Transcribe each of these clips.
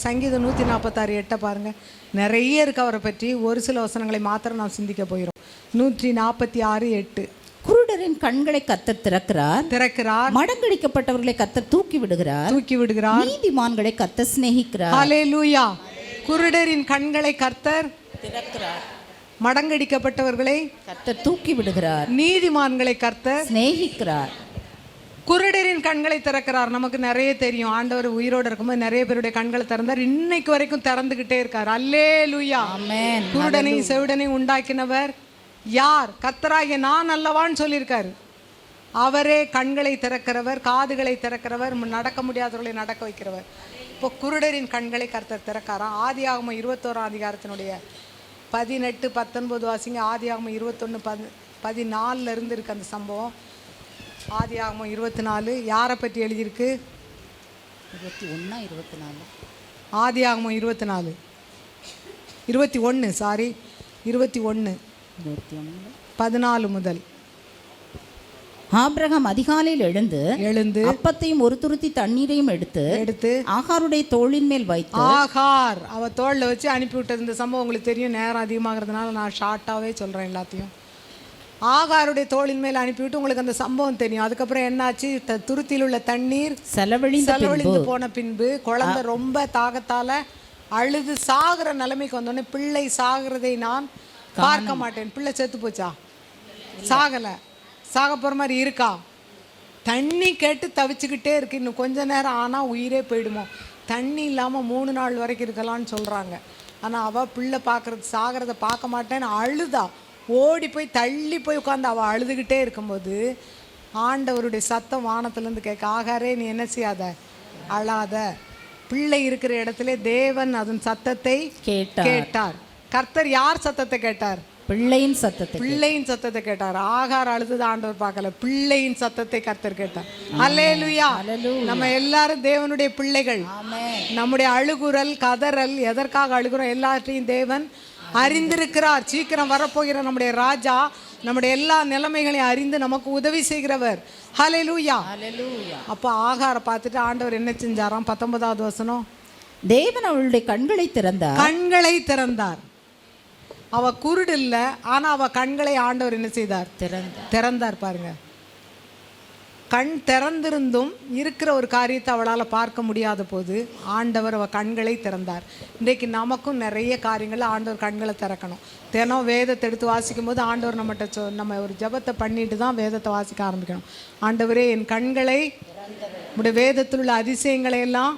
சங்கீதம் 146:8 பாருங்க. நிறைய இருக்கு அவரை பற்றி. ஒரு சில வசனங்களை மாத்திரம் நாம் சிந்திக்க போகிறோம். 146:8. குருடரின் கண்களை கர்த்தர் திறக்கிறார். மடங்கடிக்கப்பட்டவர்களை கர்த்தர் தூக்கி விடுகிறார். நீதிமான்களை கர்த்தர் சிநேகிக்கிறார். ஹல்லேலூயா. குருடரின் கண்களை கர்த்தர் திறக்கிறார். மடங்கடிக்கப்பட்டவர்களை கர்த்தர் தூக்கி விடுகிறார். நீதிமான்களை கர்த்தர் சிநேகிக்கிறார். குருடரின் கண்களை திறக்கிறார். நமக்கு நிறைய தெரியும். ஆண்டவர் உயிரோடு இருக்கும்போது நிறைய பேருடைய கண்களை திறந்தார். இன்னைக்கு வரைக்கும் திறந்துகிட்டே இருக்கார். அல்லேலூயா. ஆமென். குருடனையும் செவிடனையும் உண்டாக்கினவர் யார்? கர்த்தராகிய நான் அல்லவான்னு சொல்லியிருக்காரு. அவரே கண்களை திறக்கிறவர், காதுகளை திறக்கிறவர், நடக்க முடியாதவர்களை நடக்க வைக்கிறவர். இப்போ குருடரின் கண்களை கர்த்தர் திறக்காராம். ஆதியாகமம் 21 அதிகாரத்தினுடைய 18, 19 வாசிங்க. ஆதியாகமம் 21, 14 இருந்து இருக்கு அந்த சம்பவம். ஆதியாகமம் 24 யாரை பற்றி எழுதியிருக்கு? 21, 24. ஆதியாகமம் 24, 21 சாரி 21, 14 முதல். ஆபிரகாம் அதிகாலையில் எழுந்து அப்பத்தையும் ஒரு துருத்தி தண்ணீரையும் எடுத்து ஆகாருடைய தோளின் மேல் வைத்து, ஆகார் அவ தோளில் வச்சு அனுப்பிவிட்டது. இந்த சம்பவம் உங்களுக்கு தெரியும். நேரம் அதிகமாகிறதுனால நான் ஷார்ட்டாகவே சொல்கிறேன் எல்லாத்தையும். ஆகாருடைய தோளின் மேல் அனுப்பிவிட்டு உங்களுக்கு அந்த சம்பவம் தெரியும். அதுக்கப்புறம் என்னாச்சு? துருத்தியில் உள்ள தண்ணீர் செலவழிந்து போன பின்பு குழந்தை ரொம்ப தாகத்தால் அழுது சாகிற நிலைமைக்கு வந்தோடனே, பிள்ளை சாகிறதை நான் பார்க்க மாட்டேன். பிள்ளை செத்து போச்சா? சாகலை. சாக போகிற மாதிரி இருக்கா? தண்ணி கேட்டு தவிச்சுக்கிட்டே இருக்கு. இன்னும் கொஞ்ச நேரம் ஆனால் உயிரே போயிடுமோ. தண்ணி இல்லாமல் 3 நாள் வரைக்கும் இருக்கலான்னு சொல்கிறாங்க. ஆனால் அவள் பிள்ளை பார்க்குறது சாகிறத பார்க்க மாட்டேன்னு அழுதா. ஓடி போய் தள்ளி போய் உட்காந்து அவள் அழுதுகிட்டே இருக்கும்போது ஆண்டவருடைய சத்தம் வானத்துலேருந்து கேட்க, ஆகாரே நீ என்ன செய்யாத, அழாத. பிள்ளை இருக்கிற இடத்துல தேவன் அதன் சத்தத்தை கேட்டார். கர்த்தர் யார் சத்தத்தை கேட்டார்? பிள்ளையின் சத்தத்தை கேட்டார். ஆகார் அழுது ஆண்டவர் பார்க்கல, பிள்ளையின் சத்தத்தை கர்த்தர் கேட்டார். அல்லேலூயா. நம்ம எல்லாரும் தேவனுடைய பிள்ளைகள். நம்முடைய அழுகுரல், கதறல், எதற்காக அழுகுறோம் எல்லாத்தையும் தேவன் அறிந்திருக்கிறார். சீக்கிரம் வரப்போகிற நம்முடைய ராஜா நம்முடைய எல்லா நிலைமைகளையும் அறிந்து நமக்கு உதவி செய்கிறவர். ஹல்லேலூயா. அப்போ ஆகாரை பார்த்துட்டு ஆண்டவர் என்ன செஞ்சாராம்? 19வது வசனம். தேவன் அவளுடைய கண்களை திறந்தார். அவ குருடு இல்லை, ஆனா அவ கண்களை ஆண்டவர் என்ன செய்தார்? திறந்தார். பாருங்க, கண் திறந்திருந்தும் இருக்கிற ஒரு காரியத்தை அவளால் பார்க்க முடியாத போது ஆண்டவர் அவ கண்களை திறந்தார். இன்றைக்கு நமக்கும் நிறைய காரியங்கள் ஆண்டவர் கண்களை திறக்கணும். தினம் வேதத்தை எடுத்து வாசிக்கும் போது ஆண்டவர் நம்மகிட்ட நம்ம ஒரு ஜபத்தை பண்ணிட்டு தான் வேதத்தை வாசிக்க ஆரம்பிக்கணும். ஆண்டவரே என் கண்களை உடைய வேதத்தில் உள்ள அதிசயங்களை எல்லாம்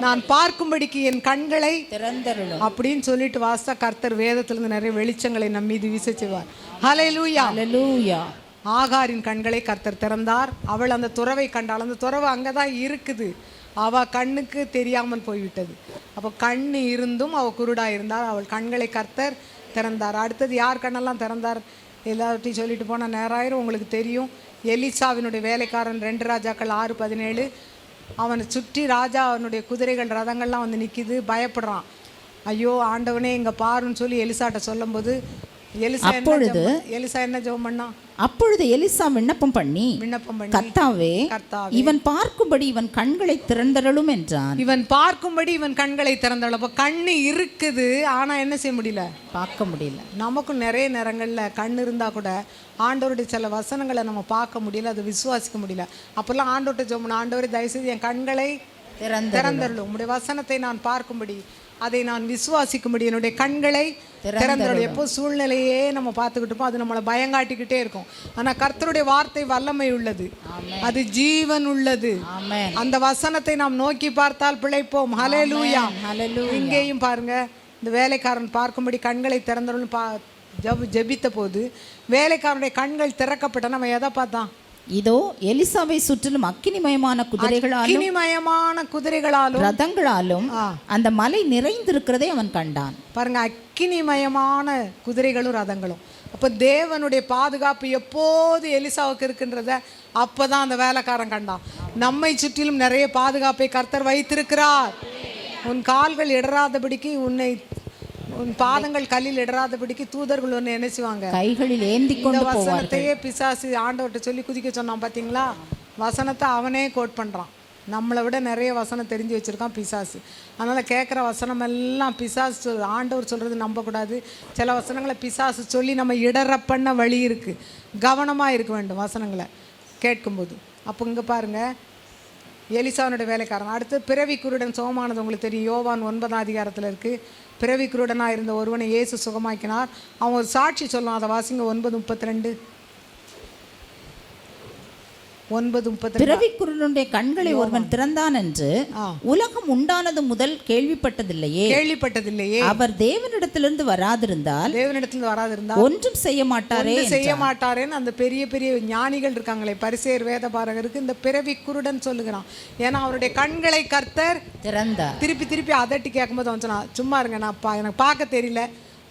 நான் பார்க்கும்படிக்கு என் கண்களை திறந்தருளும் அப்படின்னு சொல்லிட்டு வாசித்தா கர்த்தர் வேதத்திலிருந்து நிறைய வெளிச்சங்களை நம் மீது வீச செய்வார். ஹல்லேலூயா. ஹல்லேலூயா. ஆகாரின் கண்களை கர்த்தர் திறந்தார். அவள் அந்த துறவை கண்டாள். அந்த துறவு அங்கதான் இருக்குது. அவ கண்ணுக்கு தெரியாமல் போய்விட்டது. அப்போ கண்ணு இருந்தும் அவள் குருடா இருந்தார். அவள் கண்களை கர்த்தர் திறந்தார். அடுத்தது யார் கண்ணெல்லாம் திறந்தார்? எல்லாத்தையும் சொல்லிட்டு போனால் நேராயிரம். உங்களுக்கு தெரியும், எலிசாவினுடைய வேலைக்காரன் 2 ராஜாக்கள் 6:17. அவனை சுற்றி ராஜா அவனுடைய குதிரைகள் ரதங்கள்லாம் வந்து நிற்கிது. பயப்படுறான். ஐயோ ஆண்டவனே இங்கே பாருன்னு சொல்லி எலிசாட்ட சொல்லும் போது எலிசா என்ன ஜெபம் பண்ணா? அப்பொழுது எலிசா விண்ணப்பம் பண்ணி கர்த்தாவே, இவன் பார்க்கும்படி இவன் கண்களை திறந்தருளும் என்றான். இவன் பார்க்கும்படி இவன் கண்களை திறந்தருளும். அப்போ கண்ணு இருக்குது, ஆனால் என்ன செய்ய முடியல? பார்க்க முடியல. நமக்கும் நிறைய நேரங்களில் கண் இருந்தால் கூட ஆண்டவருடைய சில வசனங்களை நம்ம பார்க்க முடியல, அதை விசுவாசிக்க முடியல. அப்போல்லாம் ஆண்டவர்கிட்ட ஜெபம், ஆண்டவரை தயவுசெய்து என் கண்களை திறந்தருளும், உங்களுடைய வசனத்தை நான் பார்க்கும்படி, அதை நான் விசுவாசிக்கும்படி என்னுடைய கண்களை திறந்தருளும். எப்போ சூழ்நிலையே நம்ம பார்த்துக்கிட்டு இருப்போம், அது நம்மளை பயங்காட்டிக்கிட்டே இருக்கும். ஆனால் கர்த்தருடைய வார்த்தை வல்லமை உள்ளது, அது ஜீவன் உள்ளது. அந்த வசனத்தை நாம் நோக்கி பார்த்தால் பிழைப்போம். ஹல்லேலூயா. இங்கேயும் பாருங்க, இந்த வேலைக்காரன் பார்க்கும்படி கண்களை திறந்தருளும் ஜெபித்த போது வேலைக்காரனுடைய கண்கள் திறக்கப்பட்ட. நம்ம எதை பார்த்தான்? இதோ எலிசாவை சுற்றிலும் அக்கினிமயமான குதிரைகளாலும் ரதங்களாலும் அந்த மலை நிறைந்திருக்கிறதை அவன் கண்டான். பாருங்க, அக்கினிமயமான குதிரைகளும் ரதங்களும். அப்போ தேவனுடைய பாதுகாப்பு எப்போது எலிசாவுக்கு இருக்கின்றத அப்போதான் அந்த வேலைக்காரன் கண்டான். நம்மை சுற்றிலும் நிறைய பாதுகாப்பை கர்த்தர் வைத்திருக்கிறார். உன் கால்கள் இடராதபடிக்கு, உன் பாதங்கள் கல்லில் இடராதபடிக்கு தூதர்கள் ஒன்று என்ன செய்வாங்க? கைகளில் ஏந்தி கொண்டு போவார்கள். வசனத்தையே பிசாசு ஆண்டவர்கிட்ட சொல்லி குதிக்க சொன்னான். பார்த்தீங்களா? வசனத்தை அவனே கோட் பண்ணுறான். நம்மளை விட நிறைய வசனம் தெரிஞ்சு வச்சுருக்கான் பிசாசு. அதனால் கேட்குற வசனம் எல்லாம் பிசாசு ஆண்டவர் சொல்கிறது நம்பக்கூடாது. சில வசனங்களை பிசாசு சொல்லி நம்ம இடற பண்ண வழி இருக்குது. கவனமாக இருக்க வேண்டும் வசனங்களை கேட்கும்போது. அப்போ இங்கே பாருங்கள், எலிசாவுடைய வேலைக்காரன். அடுத்து பிறவி குருடன் சுகமானது உங்களுக்கு தெரியும். யோவான் 9ஆம் அதிகாரத்தில் இருக்குது. பிறவி குருடனாக இருந்த ஒருவனை இயேசு சுகமாக்கினார். அவன் ஒரு சாட்சி சொல்லுவான். அதை வாசிங்க. 9:32. 9:32. பிறவி குருடனுடைய கண்களை ஒருவன் திறந்தான் என்று உலகம் உண்டானது முதல் கேள்விப்பட்டதில்லையே. அவர் தேவனிடத்திலிருந்து வராதிருந்தால் ஒன்றும் செய்ய மாட்டாரேன்னு அந்த பெரிய பெரிய ஞானிகள் இருக்காங்களே, பரிசேயர் வேதபாரகருக்கு இந்த பிறவி குருடன் சொல்லுகிறான். ஏன்னா அவருடைய கண்களை கர்த்தர் திறந்தார். திருப்பி அதட்டி கேட்கும்போது அவன் சொன்னான், சும்மா இருங்க, நான் எனக்கு பார்க்க தெரியல,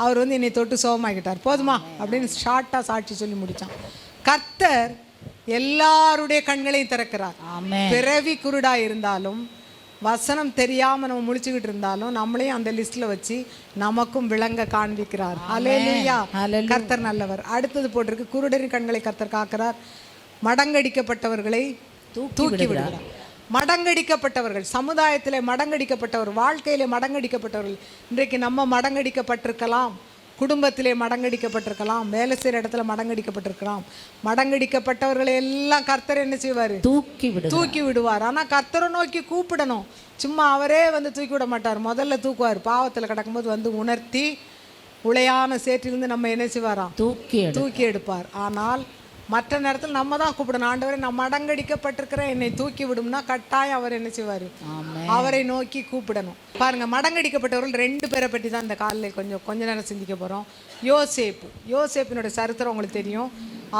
அவர் என்னை தொட்டு சோகமாக்கிட்டார், போதுமா அப்படின்னு ஷார்ட்டாக சாட்சி சொல்லி முடித்தான். கர்த்தர் எல்லாருடைய கண்களையும் திறக்கிறார். பிறவி குருடா இருந்தாலும், வசனம் தெரியாம நம்ம முழிச்சுக்கிட்டு இருந்தாலும், நம்மளையும் அந்த லிஸ்ட்ல வச்சு நமக்கும் விளங்க காண்பிக்கிறார். ஹல்லேலூயா. கர்த்தர் நல்லவர். அடுத்தது போட்டிருக்கு, குருடரின் கண்களை கர்த்தர் காக்கிறார், மடங்கடிக்கப்பட்டவர்களை தூக்கி விடுகிறார். மடங்கடிக்கப்பட்டவர்கள், சமுதாயத்திலே மடங்கடிக்கப்பட்டவர், வாழ்க்கையிலே மடங்கடிக்கப்பட்டவர்கள். இன்றைக்கு நம்ம மடங்கடிக்கப்பட்டிருக்கலாம், குடும்பத்திலே மடங்கடிக்கப்பட்டிருக்கலாம், வேலை செய்கிற இடத்துல மடங்கடிக்கப்பட்டிருக்கலாம். மடங்கடிக்கப்பட்டவர்களை எல்லாம் கர்த்தர் என்ன செய்வார்? தூக்கி விடுவார். ஆனால் கர்த்தரை நோக்கி கூப்பிடணும். சும்மா அவரே தூக்கி விட மாட்டார். முதல்ல தூக்குவார். பாவத்தில் கிடக்கும்போது உணர்த்தி உளையான சேற்றிலிருந்து நம்ம என்ன செய்வாராம்? தூக்கி எடுப்பார். ஆனால் மற்ற நேரத்தில் நம்ம தான் கூப்பிடணும். ஆண்டவரை, நான் மடங்கடிக்கப்பட்டிருக்கிறேன், என்னை தூக்கி விடும்னா கட்டாயம் அவர் என்ன செய்வார்? அவரை நோக்கி கூப்பிடணும். பாருங்க, மடங்கடிக்கப்பட்டவர்கள் 2 பேரை பற்றி தான் இந்த காலையில் கொஞ்ச நேரம் சிந்திக்க போகிறோம். யோசேப்பினுடைய சரித்திரம் உங்களுக்கு தெரியும்.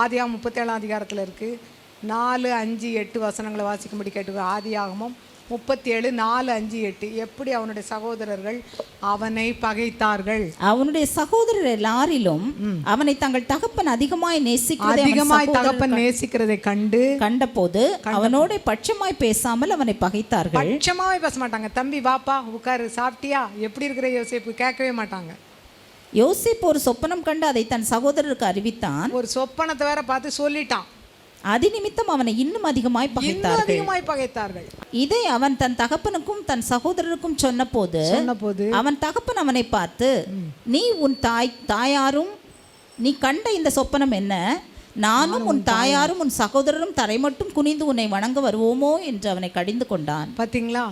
ஆதியாகமம் 37ஆம் அதிகாரத்தில் இருக்குது. 4, 5, 8 வசனங்களை வாசிக்கும்படி கேட்டு. ஆதியாகமம் 37, 4, 5, 8. எப்படி அவனுடைய சகோதரர்கள் அவனை பகைத்தார்கள். அவனுடைய சகோதரர் எல்லாரிலும் அவனை தங்கள் தகப்பன் அதிகமாய் நேசிக்கிறதை கண்டபோது அவனோட பட்சமாய் பேசாமல் அவனை பகைத்தார்கள். பட்சமாவே பேச மாட்டாங்க. தம்பி வாப்பா உட்காரு, சாப்பிட்டியா, எப்படி இருக்கிற யோசேப்பு கேட்கவே மாட்டாங்க. யோசேப்பு ஒரு சொப்பனம் கண்டு அதை தன் சகோதரருக்கு அறிவித்தான். ஒரு சொப்பனத்தை வேற பார்த்து சொல்லிட்டான். அது நிமித்தம் அவனை இன்னும் அதிகமாய் பகைத்தார்கள். இதை அவன் தன் தகப்பனுக்கும் தன் சகோதரருக்கும் சொன்னபோது அவன் தகப்பன் அவனை பார்த்து, நீ உன் தாயாரும் நீ கண்ட இந்த சொப்பனம் என்ன? நானும் உன் தாயாரும் உன் சகோதரரும் தரை மட்டும் குனிந்து உன்னை வணங்க வருவோமோ என்று அவனை கடிந்து கொண்டான். பார்த்தீங்களா?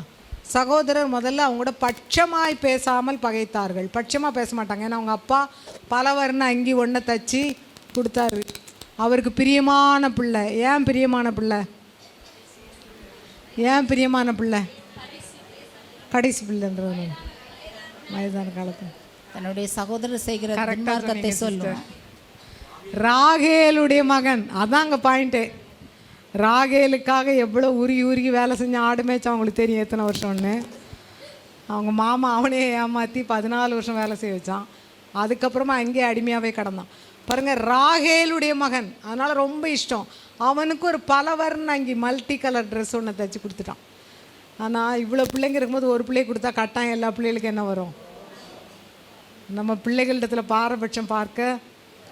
சகோதரர் முதல்ல அவங்க கூட பட்சமாய் பேசாமல் பகைத்தார்கள். பட்சமாக பேச மாட்டாங்க. ஏன்னா அவங்க அப்பா பலவர்ண அங்கி ஒன்றை தச்சு கொடுத்தாரு. அவருக்கு பிரியமான பிள்ளை. ஏன் பிரியமான பிள்ளை? கடைசி பிள்ளைன்றது வயதான காலத்தில் தன்னுடைய சகோதரர் செய்கிற துன்மார்க்கத்தை சொல்லுவான். ராகேலுடைய மகன். அதான் அங்கே பாயிண்ட்டே. ராகேலுக்காக எவ்வளோ உருகி வேலை செஞ்ச ஆடு மேய்ச்சா அவங்களுக்கு தெரியும் எத்தனை வருஷம்னு. அவங்க மாமா அவனே ஏமாற்றி 14 வருஷம் வேலை செய்ய வச்சான். அதுக்கப்புறமா அங்கேயே அடிமையாகவே கிடந்தான். பாருங்கள், ராகேலுடைய மகன். அதனால் ரொம்ப இஷ்டம். அவனுக்கு ஒரு பலவர்ண அங்கி மல்டி கலர் ட்ரெஸ் ஒன்று தைச்சி கொடுத்துட்டான். ஆனால் இவ்வளோ பிள்ளைங்க இருக்கும்போது ஒரு பிள்ளையை கொடுத்தா கட்டாயம் எல்லா பிள்ளைகளுக்கும் என்ன வரும்? நம்ம பிள்ளைகளிடத்தில் பாரபட்சம் பார்க்க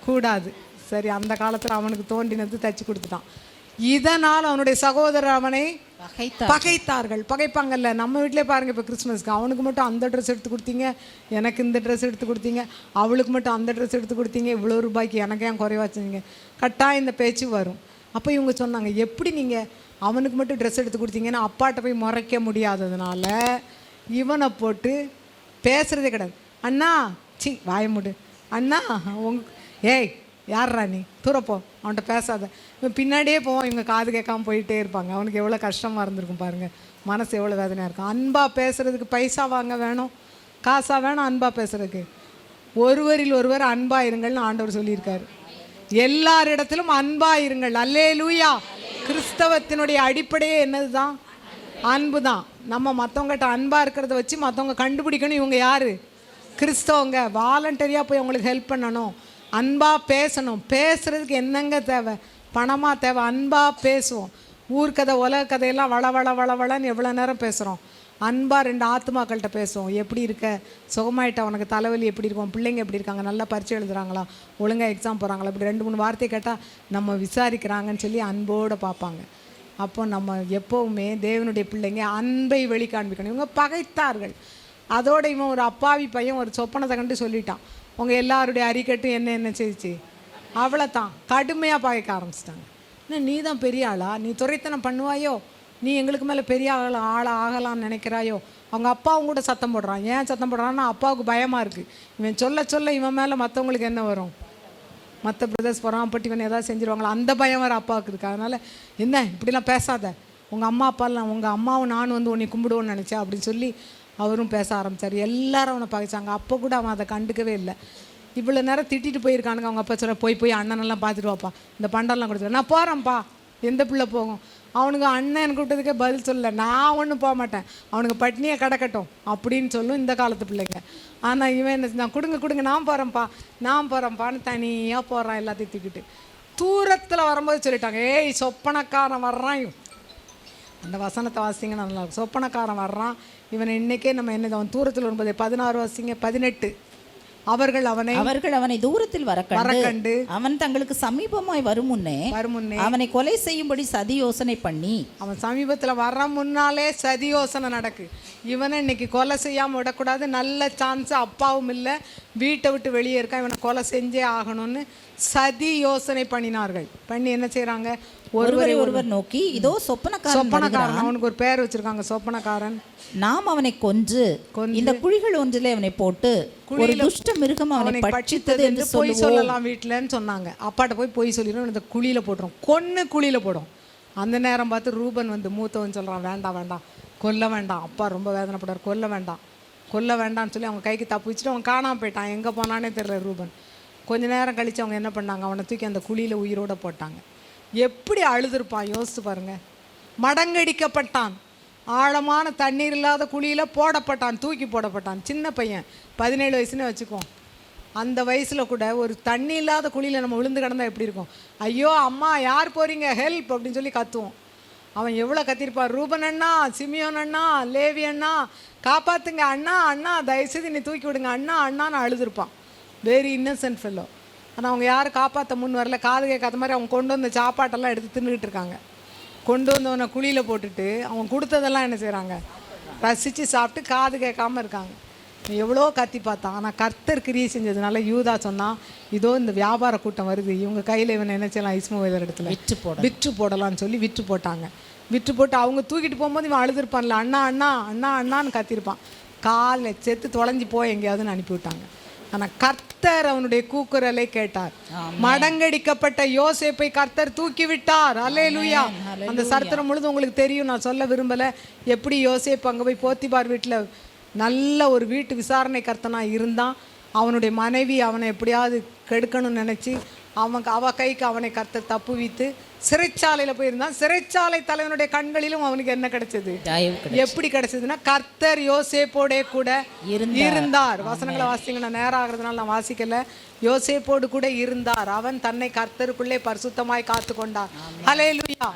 கூடாது. சரி, அந்த காலத்தில் அவனுக்கு தோண்டினது தைச்சி கொடுத்துட்டான். இதனால் அவனுடைய சகோதரர் அவனை பகைத்தார்கள். பகைப்பாங்கல்ல. நம்ம வீட்டிலே பாருங்கள், இப்போ கிறிஸ்மஸ்க்கு அவனுக்கு மட்டும் அந்த ட்ரெஸ் எடுத்து கொடுத்தீங்க, எனக்கு இந்த ட்ரெஸ் எடுத்து கொடுத்தீங்க, அவளுக்கு மட்டும் அந்த ட்ரெஸ் எடுத்து கொடுத்தீங்க, இவ்வளோ ரூபாய்க்கு எனக்கு ஏன் குறைவாச்சுங்க, கட்டாயம் இந்த பேச்சு வரும். அப்போ இவங்க சொன்னாங்க, எப்படி நீங்கள் அவனுக்கு மட்டும் ட்ரெஸ் எடுத்து கொடுத்தீங்கன்னா அப்பாட்ட போய் முறைக்க முடியாததுனால இவனை போட்டு பேசுகிறதே கிடையாது. அண்ணா வாய முடு, அண்ணா ஏய் யார்ரா நீ, தூரப்போ, அவன்கிட்ட பேசாத. இவன் பின்னாடியே போவான். இவங்க காது கேட்காம போயிட்டே இருப்பாங்க. அவனுக்கு எவ்வளோ கஷ்டமாக இருந்திருக்கும் பாருங்கள். மனசு எவ்வளோ வேதனையாக இருக்கும். அன்பாக பேசுகிறதுக்கு பைசா வாங்க வேணும், காசாக வேணும் அன்பாக பேசுகிறதுக்கு. ஒருவரில் ஒருவர் அன்பாக இருங்கள்னு ஆண்டவர் சொல்லியிருக்காரு. எல்லாரிடத்திலும் அன்பாக இருங்கள். அல்லேலூயா. கிறிஸ்தவத்தினுடைய அடிப்படையே என்னது தான்? அன்பு தான். நம்ம மற்றவங்ககிட்ட அன்பாக இருக்கிறத வச்சு மற்றவங்க கண்டுபிடிக்கணும் இவங்க யார்? கிறிஸ்தவங்க. வாலண்டரியாக போய் அவங்களுக்கு ஹெல்ப் பண்ணணும், அன்பாக பேசணும். பேசுகிறதுக்கு என்னங்க தேவை? பணமாக தேவை? அன்பாக பேசுவோம். ஊர்க்கதை உலக கதையெல்லாம் வளன்னு எவ்வளோ நேரம் பேசுகிறோம். அன்பாக 2 ஆத்மாக்கள்கிட்ட பேசுவோம். எப்படி இருக்க, சுகமாயிட்ட, உனக்கு தலைவலி எப்படி இருக்கும், பிள்ளைங்க எப்படி இருக்காங்க, நல்லா பரீட்சை எழுதுகிறாங்களா, ஒழுங்காக எக்ஸாம் போகிறாங்களா, இப்படி 2-3 வார்த்தை கேட்டால் நம்ம விசாரிக்கிறாங்கன்னு சொல்லி அன்போடு பார்ப்பாங்க. அப்போ நம்ம எப்போவுமே தேவனுடைய பிள்ளைங்க அன்பை வெளிக்காண்பிக்கணும். இவங்க பகைத்தார்கள். அதோட இவன் ஒரு அப்பாவி பையன் ஒரு சொப்பனத்தை கண்டு சொல்லிட்டான். உங்கள் எல்லாருடைய அறிக்கட்டும் என்ன செய்ச்சு, அவ்வளோதான். கடுமையாக பகைக்க ஆரம்பிச்சிட்டாங்க. இன்னும் நீ தான் பெரிய ஆளா, நீ துரைத்தனம் பண்ணுவாயோ, நீ எங்களுக்கு மேலே பெரிய ஆளாக ஆகலாம்னு நினைக்கிறாயோ. அவங்க அப்பாவும் கூட சத்தம் போடுறான். ஏன் சத்தம் போடுறான்னா அப்பாவுக்கு பயமாக இருக்குது. இவன் சொல்ல இவன் மேலே மற்றவங்களுக்கு என்ன வரும், மற்ற பிரதர்ஸ் பொறாமப்பட்டு இவன் ஏதாவது செஞ்சுருவாங்களா, அந்த பயம் வர அப்பாவுக்கு இருக்குது. அதனால் என்ன இப்படிலாம் பேசாத, உங்கள் அம்மா அப்பாலாம் உங்கள் அம்மாவும் நானும் வந்து உன்னை கும்பிடுவோன்னு நினச்சேன் அப்படின்னு சொல்லி அவரும் பேச ஆரம்பித்தார். எல்லாரும் அவனை பகைச்சாங்க. அப்போ கூட அவன் அதை கண்டுக்கவே இல்லை. இவ்வளோ நேரம் திட்டிட்டு போயிருக்கானுங்க. அவங்க அப்பா சொல்ல போய் அண்ணனெல்லாம் பார்த்துட்டு வாப்பா, இந்த பண்டம்லாம் கொடுத்துரு. நான் போகிறேன்ப்பா. எந்த பிள்ளை போகும்? அவனுக்கு அண்ணன் கூப்பிட்டதுக்கே பதில் சொல்லலை. நான் ஒன்றும் போக மாட்டேன், அவனுக்கு பட்னியை கிடக்கட்டும் அப்படின்னு சொல்லும் இந்த காலத்து பிள்ளைங்க. ஆனால் இவன் என்ன, நான் கொடுங்க நான் போகிறேன்ப்பான்னு தனியாக போகிறான் எல்லாத்தையும் தூக்கிட்டு. தூரத்தில் வரும்போது சொல்லிட்டாங்க, ஏய் சொப்பனக்காரன் வர்றான். அந்த வசனத்தை வாசிங்கன்னா நல்லா இருக்கும். சொப்பனக்காரன் வர்றான். இவனை இன்றைக்கே நம்ம என்ன, அவன் தூரத்தில் வரும்போது 16 வாசிங்க 18. அவர்கள் அவனை தூரத்தில் வரக்கண்டு அவன் தங்களுக்கு சமீபமாய் வரும் முன்னே அவனை கொலை செய்யும்படி சதி யோசனை பண்ணி, அவன் சமீபத்தில் வர முன்னாலே சதி யோசனை நடக்கு. இவனை இன்னைக்கு கொலை செய்யாமல் விடக்கூடாது, நல்ல சான்ஸ், அப்பாவும் இல்லை, வீட்டை விட்டு வெளியே இருக்கான், இவனை கொலை செஞ்சே ஆகணும்னு சதி யோசனை பண்ணினார்கள். பண்ணி என்ன செய்கிறாங்க, ஒருவர் நோக்கி, இதோ சொப்பனக்காரன், அவனுக்கு ஒரு பேர் வச்சிருக்காங்க, சொப்பனக்காரன். நாம் அவனை கொன்று இந்த குழிகள் ஒன்றிலே அவனை போட்டு ஒரு துஷ்ட மிருகம் அவனை பட்சித்தது என்று போய் சொல்லலாம் வீட்டிலன்னு சொன்னாங்க. அப்பாட்ட போய் பொய் சொல்லிடும், இந்த குழியில் போட்டுரும், கொன்று குழியில் போடும். அந்த நேரம் பார்த்து ரூபன் வந்து மூத்தவன் சொல்கிறான், வேண்டாம் கொல்ல வேண்டாம். அப்பா ரொம்ப வேதனைப்படார், கொல்ல வேண்டாம்னு சொல்லி அவங்க கைக்கு தப்பு வச்சுட்டு அவன் காணாமல் போயிட்டான். எங்கே போனானே தெரியல ரூபன். கொஞ்ச நேரம் கழித்து அவங்க என்ன பண்ணாங்க, அவனை தூக்கி அந்த குழியில் உயிரோடு போட்டாங்க. எப்படி அழுதுருப்பான் யோசித்து பாருங்கள். மடங்கடிக்கப்பட்டான், ஆழமான தண்ணீர் இல்லாத குழியில் போடப்பட்டான், தூக்கி போடப்பட்டான். சின்ன பையன், 17 வயசுன்னு வச்சுக்குவோம். அந்த வயசில் கூட ஒரு தண்ணி இல்லாத குழியில் நம்ம விழுந்து கிடந்தா எப்படி இருக்கும்? ஐயோ அம்மா யார் போகிறீங்க, ஹெல்ப் அப்படின்னு சொல்லி கத்துவோம். அவன் எவ்வளோ கத்திருப்பான், ரூபன் அண்ணா, சிமியோன் அண்ணா, லேவி அண்ணா, காப்பாற்றுங்க அண்ணா, தயவுசெய்து நீ தூக்கி விடுங்க அண்ணான்னு அழுதுருப்பான். Very Innocent fellow. ஆனால் அவங்க யாரும் காப்பாற்ற முன் வரல. காது கேட்காத மாதிரி அவங்க கொண்டு வந்த சாப்பாட்டெல்லாம் எடுத்து தின்னுக்கிட்டு இருக்காங்க. கொண்டு வந்தவனை குழியில் போட்டுட்டு அவன் கொடுத்ததெல்லாம் என்ன செய்கிறாங்க, ரசித்து சாப்பிட்டு காது கேட்காம இருக்காங்க. எவ்வளோ கத்தி பார்த்தான். ஆனால் கர்த்தர் கிரியை செஞ்சதுனால யூதா சொன்னால், இதோ இந்த வியாபார கூட்டம் வருது, இவங்க கையில் இவனை என்ன செய்யலாம், இஸ்மவேலர் இடத்துல விற்று போடலான்னு சொல்லி விற்று போட்டாங்க. விற்று போட்டு அவங்க தூக்கிட்டு போகும்போது இவன் அழுதுருப்பான்ல, அண்ணான்னு கத்திருப்பான். காலில் செத்து தொலைஞ்சி போய் எங்கேயாவதுன்னு அனுப்பிவிட்டாங்க. ஆனால் கர்த்தர் அவனுடைய கூக்குரலை கேட்டார். மடங்கடிக்கப்பட்ட யோசேப்பை கர்த்தர் தூக்கி விட்டார். அல்லேலூயா. அந்த சரித்திரம் முழுது உங்களுக்கு தெரியும், நான் சொல்ல விரும்பலை. எப்படி யோசேப்பு அங்கே போய் போத்திபார் வீட்டில் நல்ல ஒரு வீட்டு விசாரணை கர்த்தனாக இருந்தான். அவனுடைய மனைவி அவனை எப்படியாவது கெடுக்கணும்னு நினச்சி அவ கைக்கு அவனை கர்த்தர் தப்பு வைத்து சிறைச்சாலையில் போயிருந்தான். சிறைச்சாலை தலைவனுடைய கண்களிலும் அவனுக்கு என்ன கிடைச்சது, எப்படி கிடைச்சதுன்னா, கர்த்தர் யோசேப்போடே கூட இருந்தார். வசனங்களை வாசிங்க, நான் நேரம் ஆகிறதுனால நான் வாசிக்கல. யோசேப்போடு கூட இருந்தார். அவன் தன்னை கர்த்தருக்குள்ளே பரிசுத்தமாய் காத்து கொண்டார். ஹல்லேலூயா.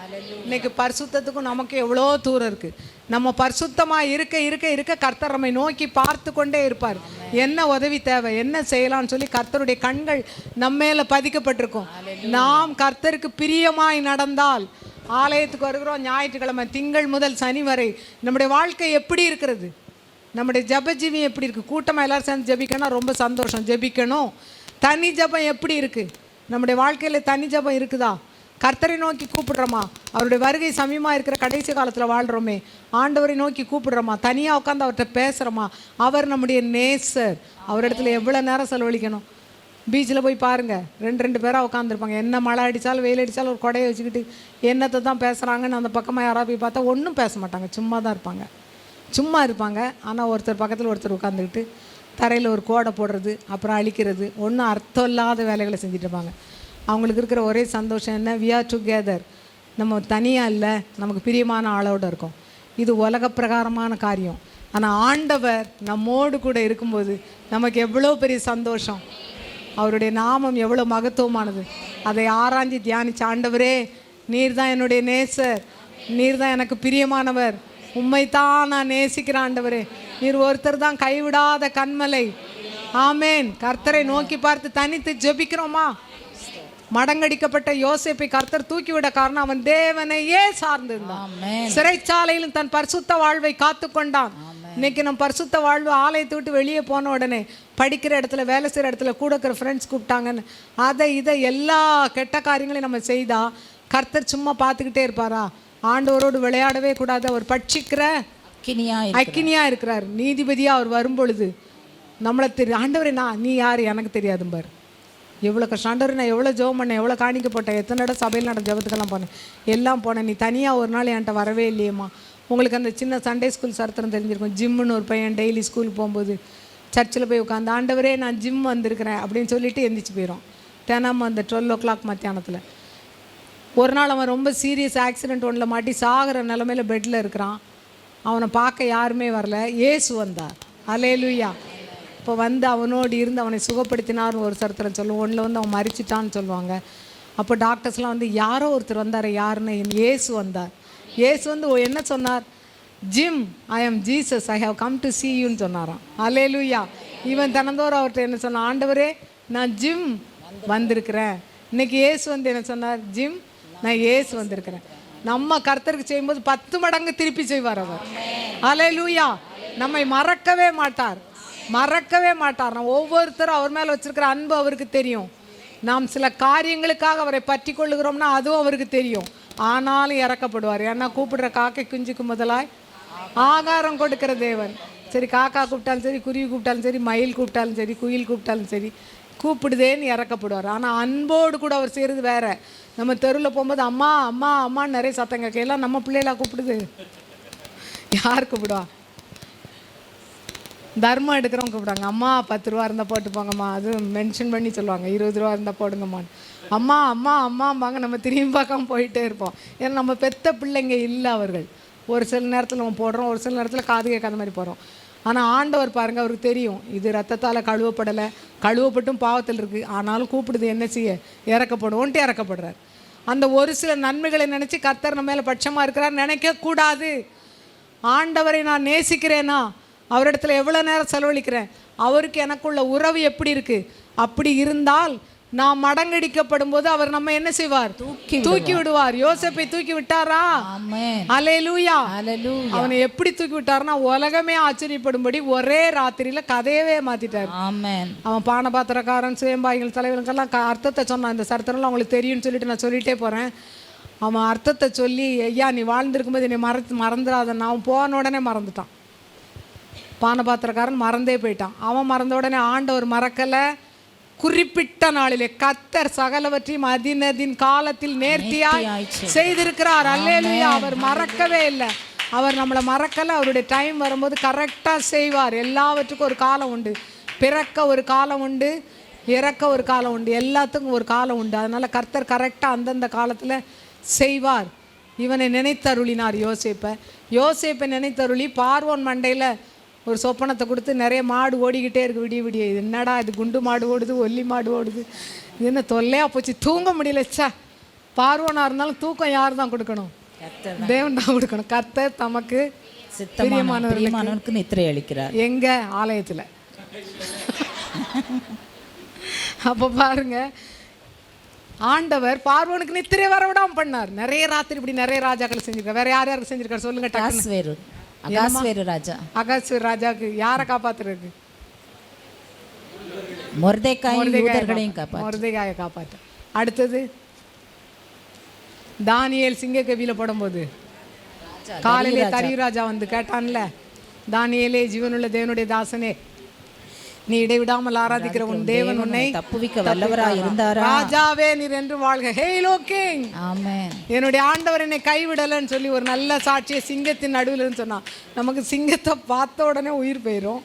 இன்னைக்கு பரிசுத்தத்துக்கும் நமக்கு எவ்வளோ தூரம் இருக்கு. நம்ம பரிசுத்தமாக இருக்க கர்த்தர் நம்மை நோக்கி பார்த்து கொண்டே இருப்பார். என்ன உதவி தேவை, என்ன செய்யலாம்னு சொல்லி கர்த்தருடைய கண்கள் நம்ம மேல பதிக்கப்பட்டிருக்கும். நாம் கர்த்தருக்கு பிரியமாய் நடந்தால், ஆலயத்துக்கு வருகிறோம் ஞாயிற்றுக்கிழமை, திங்கள் முதல் சனி வரை நம்முடைய வாழ்க்கை எப்படி இருக்கிறது, நம்முடைய ஜபஜீவி எப்படி இருக்குது? கூட்டமாக எல்லாரும் சேர்ந்து ஜபிக்கணும், ரொம்ப சந்தோஷம், ஜபிக்கணும். தனி ஜபம் எப்படி இருக்குது? நம்முடைய வாழ்க்கையில் தனி ஜபம் இருக்குதா? கர்த்தரை நோக்கி கூப்பிடுறோமா? அவருடைய வருகை சமயமாக இருக்கிற கடைசி காலத்தில் வாழ்கிறோமே, ஆண்டவரை நோக்கி கூப்பிடுறோமா? தனியாக உட்காந்து அவர்கிட்ட பேசுகிறோமா? அவர் நம்முடைய நேசர். அவரிடத்துல எவ்வளோ நேரம் செலவழிக்கணும்? பீச்சில் போய் பாருங்கள், 2 பேராக உட்காந்துருப்பாங்க. என்ன மழை அடித்தாலும் வெயில் அடித்தாலும் ஒரு கொடையை வச்சுக்கிட்டு என்னத்தை தான் பேசுகிறாங்கன்னு அந்த பக்கமாக யாராவது போய் பார்த்தா ஒன்றும் பேச மாட்டாங்க, சும்மா தான் இருப்பாங்க. ஆனால் ஒருத்தர் பக்கத்தில் ஒருத்தர் உட்காந்துக்கிட்டு தரையில் ஒரு கோடை போடுறது, அப்புறம் அழிக்கிறது, ஒன்றும் அர்த்தம் இல்லாத வேலைகளை செஞ்சுட்டு இருப்பாங்க. அவங்களுக்கு இருக்கிற ஒரே சந்தோஷம் என்ன, வி ஆர் டுகெதர், நம்ம தனியாக இல்லை, நமக்கு பிரியமான ஆளோடு இருக்கோம். இது உலக பிரகாரமான காரியம். ஆனால் ஆண்டவர் நம்மோடு கூட இருக்கும்போது நமக்கு எவ்வளோ பெரிய சந்தோஷம். அவருடைய நாமம் எவ்வளோ மகத்துவமானது. அதை ஆராய்ச்சி தியானிச்சு, ஆண்டவரே நீர் தான் என்னுடைய நேசர், நீர் தான் எனக்கு பிரியமானவர், உம்மைத்தான் நான் நேசிக்கிறேன் ஆண்டவரே, நீர் ஒருத்தர் தான் கைவிடாத கண்மலை. ஆமேன். கர்த்தரை நோக்கி பார்த்து தனித்து ஜெபிக்கிறோமா? மடங்கடிக்கப்பட்ட யோசேப்பை கர்த்தர் தூக்கிவிட காரணம் அவன் தேவனையே சார்ந்திருந்தான். சிறைச்சாலையிலும் தன் பரிசுத்த வாழ்வை காத்து கொண்டான். இன்னைக்கு நம்ம பரிசுத்த வாழ்வு ஆலயத்தை விட்டு வெளியே போன உடனே படிக்கிற இடத்துல, வேலை செய்கிற இடத்துல, கூட இருக்கிற ஃப்ரெண்ட்ஸ் கூப்பிட்டாங்கன்னு அதை இதை எல்லா கெட்ட காரியங்களையும் நம்ம செய்தால் கர்த்தர் சும்மா பார்த்துக்கிட்டே இருப்பாரா? ஆண்டவரோடு விளையாடவே கூடாது. அவர் பட்சிக்கிற அக்கினியா இருக்கிறார். நீதிபதியாக அவர் வரும்பொழுது நம்மளை ஆண்டவரே நீ யார் எனக்கு தெரியாதும்பார். எவ்வளோ கஷ்டம் ஆண்டவரே, நான் எவ்வளோ ஜெபம் பண்ணேன், எவ்வளோ காணிக்க போட்டேன், எத்தனை இடம் சபையில் நடந்த ஜெபத்துக்கெல்லாம் போனேன், எல்லாம் போனேன், நீ தனியாக ஒரு நாள் என்கிட்ட வரவே இல்லையம்மா. உங்களுக்கு அந்த சின்ன சண்டே ஸ்கூல் சரித்திரம் தெரிஞ்சிருக்கும். ஜிம்முன்னு ஒரு பையன் டெய்லி ஸ்கூலுக்கு போகும்போது சர்ச்சில் போய் உட்காந்து, ஆண்டவரே நான் ஜிம் வந்திருக்கிறேன் அப்படின்னு சொல்லிட்டு எந்திரிச்சு போயிடும். தினமும் அந்த 12 o'clock மத்தியானத்தில். ஒரு நாள் அவன் ரொம்ப சீரியஸ் ஆக்சிடெண்ட் ஒன்றில் மாட்டி சாகிற நிலமையில் பெட்டில் இருக்கிறான். அவனை பார்க்க யாருமே வரல. இயேசு வந்தார். அல்லேலூயா. இப்போ வந்து அவனோடு இருந்து அவனை சுகப்படுத்தினார்னு ஒரு சரித்திரம் சொல்லுவோம். ஒன்றில் வந்து அவன் மரிச்சிட்டான்னு சொல்லுவாங்க. அப்போ டாக்டர்ஸ்லாம் வந்து யாரோ ஒருத்தர் வந்தார். யாருன்னு? இயேசு வந்தார். இயேசு வந்து என்ன சொன்னார்? Jim, I am Jesus, I have come to see யூன்னு சொன்னாராம். அல்லேலூயா. இவன் தினந்தோறும் அவர்கிட்ட என்ன சொன்னான்? ஆண்டவரே நான் ஜிம் வந்திருக்கிறேன். இன்னைக்கு இயேசு வந்து என்ன சொன்னார்? ஜிம், நான் இயேசு வந்திருக்கிறேன். நம்ம கர்த்தருக்கு செய்யும்போது 10 மடங்கு திருப்பி செய்வார் அவர். அல்லேலூயா. நம்மை மறக்கவே மாட்டார், மறக்கவே மாட்டார். நம்ம ஒவ்வொருத்தரும் அவர் மேலே வச்சிருக்கிற அன்பு அவருக்கு தெரியும். நாம் சில காரியங்களுக்காக அவரை பற்றி கொள்ளுகிறோம்னா அதுவும் அவருக்கு தெரியும். ஆனாலும் இறக்கப்படுவார். ஏன்னா கூப்பிடுற காக்கை குஞ்சுக்கு முதலாய் ஆகாரம் கொடுக்கிற தேவன். சரி, காக்கா கூப்பிட்டாலும் சரி, குருவி கூப்பிட்டாலும் சரி, மயில் கூப்பிட்டாலும் சரி, குயில் கூப்பிட்டாலும் சரி, கூப்பிடுதேன்னு இறக்கப்படுவார். ஆனால் அன்போடு கூட அவர் செய்கிறது வேற. நம்ம தெருவில் போகும்போது அம்மா அம்மா அம்மான்னு நிறைய சத்தம் கேட்கலாம். நம்ம பிள்ளைகளா கூப்பிடுது? யார் கூப்பிடுவா? தர்மம் எடுக்கிறவங்க கூப்பிடுவாங்க. அம்மா 10 ரூபா இருந்தால் போட்டு போங்கம்மா. அது மென்ஷன் பண்ணி சொல்லுவாங்க. 20 ரூபா இருந்தால் போடுங்கம்மான்னு. அம்மா அம்மா அம்மாம்பாங்க. நம்ம திரும்பி பார்க்காம போயிட்டே இருப்போம். ஏன்னா நம்ம பெத்த பிள்ளைங்க இல்லை அவர்கள். ஒரு சில நேரத்தில் நம்ம போடுறோம், ஒரு சில நேரத்தில் காது கேட்காத மாதிரி போகிறோம். ஆனால் ஆண்டவர் பாருங்கள், அவருக்கு தெரியும் இது ரத்தத்தால் கழுவப்படலை, கழுவப்பட்டும் பாவத்தில் இருக்குது. ஆனாலும் கூப்பிடுது, என்ன செய்ய? இறக்கப்படுவோன்ட்டு இறக்கப்படுறார். அந்த ஒரு சில நன்மைகளை நினச்சி கர்த்தர் நம்ம மேலே பட்சமாக இருக்கிறார் நினைக்கக்கூடாது. ஆண்டவரை நான் நேசிக்கிறேனா? அவரிடத்துல எவ்வளோ நேரம் செலவழிக்கிறேன்? அவருக்கு எனக்குள்ள உறவு எப்படி இருக்குது? அப்படி இருந்தால் நாம் மடங்கடிக்கப்படும் போது அவர் நம்ம என்ன செய்வார்? தூக்கி விடுவார். யோசேப்பை தூக்கி விட்டாரா? அல்லேலூயா. அவனை எப்படி தூக்கி விட்டார்னா உலகமே ஆச்சரியப்படும்படி ஒரே ராத்திரியில கதையவே மாத்திட்டார். அவன் பானபாத்திரக்காரன், சுயம்பாய்கள், தலைவர்களுக்கெல்லாம் அர்த்தத்தை சொன்னான். இந்த சரித்திரம்லாம் அவங்களுக்கு தெரியும்னு சொல்லிட்டு நான் சொல்லிட்டே போறேன். அவன் அர்த்தத்தை சொல்லி, ஐயா நீ வாழ்ந்திருக்கும்போது என்னை மறந்துடாத. அவன் போன உடனே மறந்துட்டான். பானபாத்திரக்காரன் மறந்தே போயிட்டான். அவன் மறந்த உடனே ஆண்டவர் மறக்கலை. குறிப்பிட்ட நாளிலே கர்த்தர் சகலவற்றையும் அதினதின் காலத்தில் நேர்த்தியாய் செய்திருக்கிறார். அல்லேலூயா. அவர் மறக்கவே இல்லை. அவர் நம்மளை மறக்கலை. அவருடைய டைம் வரும்போது கரெக்டாக செய்வார். எல்லாவற்றுக்கும் ஒரு காலம் உண்டு. பிறக்க ஒரு காலம் உண்டு, இறக்க ஒரு காலம் உண்டு, எல்லாத்துக்கும் ஒரு காலம் உண்டு. அதனால் கர்த்தர் கரெக்டாக அந்தந்த காலத்தில் செய்வார். இவனை நினைத்தருளினார் யோசேப்பை நினைத்தருளி பார்வோன் மண்டையில் ஒரு சொப்பனத்தை கொடுத்து நிறைய மாடு ஓடிக்கிட்டே இருக்கு விடிய விடிய. இது என்னடா இது, குண்டு மாடு ஓடுது, ஒல்லி மாடு ஓடுது, இது என்ன தொல்லையாக போச்சு, தூங்க முடியலச்சா. பார்வோனாக இருந்தாலும் தூக்கம் யார் தான் கொடுக்கணும்? தேவன் தான் கொடுக்கணும். கர்த்தர் தமக்கு பிரியமானவர்களுக்கு நித்திரை அளிக்கிறார். எங்க? ஆலயத்தில். அப்போ பாருங்க, ஆண்டவர் பார்வோனுக்கு நித்திரை வரவிடாம பண்ணார். நிறைய ராத்திரி இப்படி நிறைய ராஜாக்கள் செஞ்சிருக்காரு. வேற யார் யாருக்கு செஞ்சிருக்காரு சொல்லுங்க? அகாஸ்வேரு ராஜாக்கு யாரை காப்பாத்துறதுக்கு? மொர்தெகாயை காப்பாற்ற. அடுத்தது தானியேல் சிங்க கவியில போடும்போது காலையிலே தரியு ராஜா வந்து கேட்டான்ல, தானியேலே ஜீவனுள்ள தேவனுடைய தாசனே, நீ இடைவிடாமல் ஆராதிக்கிற உன் தேவன் உன்னை தப்புவிக்க வல்லவராய் இருந்தாரா? ராஜாவே நீர் என்று வாழ்க. Hello king. ஆமென். என்னுடைய ஆண்டவர் என்னை கைவிடலன்னு சொல்லி ஒரு நல்ல சாட்சியை சிங்கத்தின் நடுவில் சொன்னான். நமக்கு சிங்கத்தை பார்த்த உடனே உயிர் போயிடும்.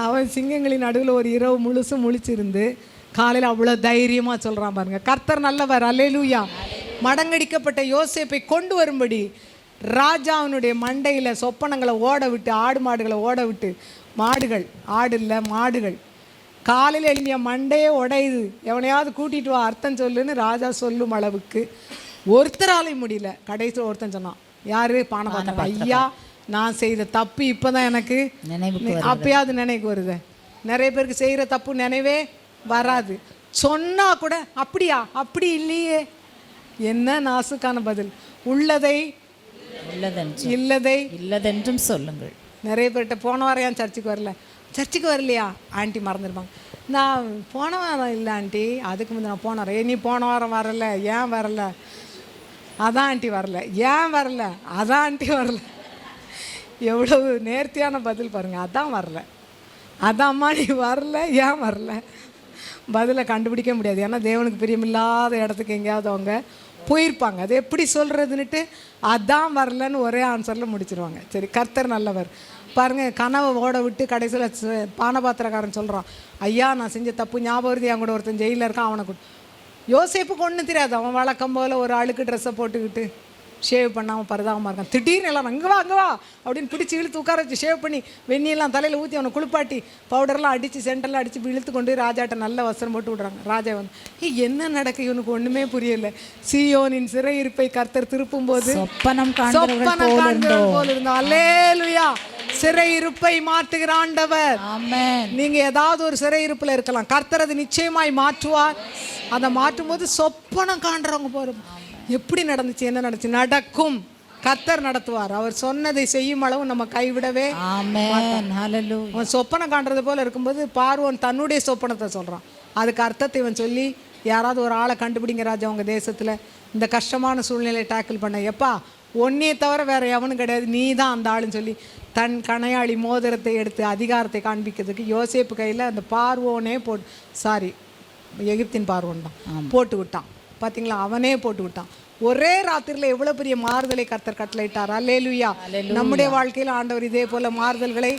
அவன் சிங்கங்களின் நடுவில் ஒரு இரவு முழுசும் முழிச்சிருந்து காலையில் அவ்வளோ தைரியமாக சொல்கிறான் பாருங்க. கர்த்தர் நல்லவர். அல்லேலூயா. மடங்கடிக்கப்பட்ட யோசேப்பை கொண்டு வரும்படி ராஜாவினுடைய மண்டையில் சொப்பனங்களை ஓட விட்டு, ஆடு மாடுகளை ஓட விட்டு, மாடுகள், ஆடு இல்லை மாடுகள், காலையில் எழுந்திய மண்டையே உடையுது, எவனையாவது கூட்டிகிட்டு வா அர்த்தம் சொல்லுன்னு ராஜா சொல்லும் அளவுக்கு ஒருத்தராலையும் முடியல. கடைசியில் ஒருத்தன் சொன்னான். யாரு? பானபாத்திரம். ஐயா நான் செய்த தப்பு இப்போ தான் எனக்கு அப்பயாவது நினைவுக்கு வருது. நிறைய பேருக்கு செய்கிற தப்பு நினைவே வராது. சொன்னா கூட அப்படியா, அப்படி இல்லையே. என்ன நாசுக்கான பதில். உள்ளதை இல்லதென்றும் சொல்லுங்கள். நிறைய பேர்கிட்ட போன வாரம் ஏன் சர்ச்சுக்கு வரல, சர்ச்சுக்கு வரலையா ஆண்டி மறந்துடுவாங்க. நான் போன வாரம் இல்லை ஆண்டி, அதுக்கு முந்தைய நான் போன வாரம். நீ போன வாரம் வரல, ஏன் வரல? அதான் ஆண்டி வரல. ஏன் வரல? அதான் ஆண்டி வரல. எவ்வளவு நேர்த்தியான பதில் பாருங்கள். அதான் வரல, அதாம்மா நீ வரல, ஏன் வரல? பதிலை கண்டுபிடிக்க முடியாது. ஏன்னா தேவனுக்கு பிரியமில்லாத இடத்துக்கு எங்கேயாவது அவங்க போயிருப்பாங்க. அது எப்படி சொல்கிறதுன்னுட்டு அதான் வரலன்னு ஒரே ஆன்சரில் முடிச்சிருவாங்க. சரி, கர்த்தர் நல்லவர். பாருங்கள், கனவை ஓட விட்டு கடைசியில் பானபாத்திரக்காரன் சொல்கிறான், ஐயா நான் செஞ்ச தப்பு ஞாபகம் வருது, என் கூட ஒருத்தன் ஜெயிலில் இருக்கான், அவனை யோசேப்புக்கு ஒன்றும் தெரியாது. அவன் வழக்கம் போல் ஒரு அழுக்கு ட்ரெஸ்ஸை போட்டுக்கிட்டு ஷேவ் பண்ணாமல் பரதாகமாக இருக்கான். திடீர்னு எல்லாம் அங்கே வா அப்படின்னு பிடிச்சி இழுத்து உட்கார வச்சு ஷேவ் பண்ணி வெந்நியெல்லாம் தலையில் ஊற்றி அவனை குளிப்பாட்டி பவுடர்லாம் அடித்து சென்டர்லாம் அடித்து இழுத்து கொண்டு ராஜாட்ட நல்ல வசனம் போட்டு விட்றாங்க. ராஜா வந்து என்ன நடக்க இவனுக்கு ஒன்றுமே புரியலை. சீயோனின் சிறையிருப்பை கர்த்தர் திருப்பும் போது சொப்பனம் காண்கிறவர்கள் போல் இருந்தான். அல்லேலூயா. சிறையிருப்பை மாற்றுகிற ஆண்டவர். நீங்க ஏதாவது ஒரு சிறையிருப்பில் இருக்கலாம், கர்த்தர் அது நிச்சயமாய் மாற்றுவார். அதை மாற்றும் போது சொப்பனம் காண்றவங்க போறோம். எப்படி நடந்துச்சு, என்ன நடந்துச்சு, நடக்கும். கர்த்தர் நடத்துவார். அவர் சொன்னதை செய்யும் அளவு நம்ம கைவிடவே. அவன் சொப்பனம் காண்றது போல இருக்கும்போது பார்வோன் தன்னுடைய சொப்பனத்தை சொல்றான். அதுக்கு அர்த்தத்தை இவன் சொல்லி, யாராவது ஒரு ஆளை கண்டுபிடிங்க ராஜா உங்க தேசத்துல இந்த கஷ்டமான சூழ்நிலையை டேக்கிள் பண்ண. எப்பா ஒன்னே தவிர வேற எவனும் கிடையாது, நீ தான் அந்த ஆளுன்னு சொல்லி தன் கணையாளி மோதிரத்தை எடுத்து அதிகாரத்தை காண்பிக்கிறதுக்கு யோசேப்பு கையில் அந்த பார்வோனே எகிப்தின் பார்வோன் தான் போட்டு விட்டான். பார்த்தீங்களா, அவனே போட்டு விட்டான். ஒரே ராத்திரியில் எவ்வளோ பெரிய மாறுதலை கர்த்தர் கட்டளையிட்டார். அல்லேலூயா. நம்முடைய வாழ்க்கையில் ஆண்டவர் இதே போல் மாறுதல்களை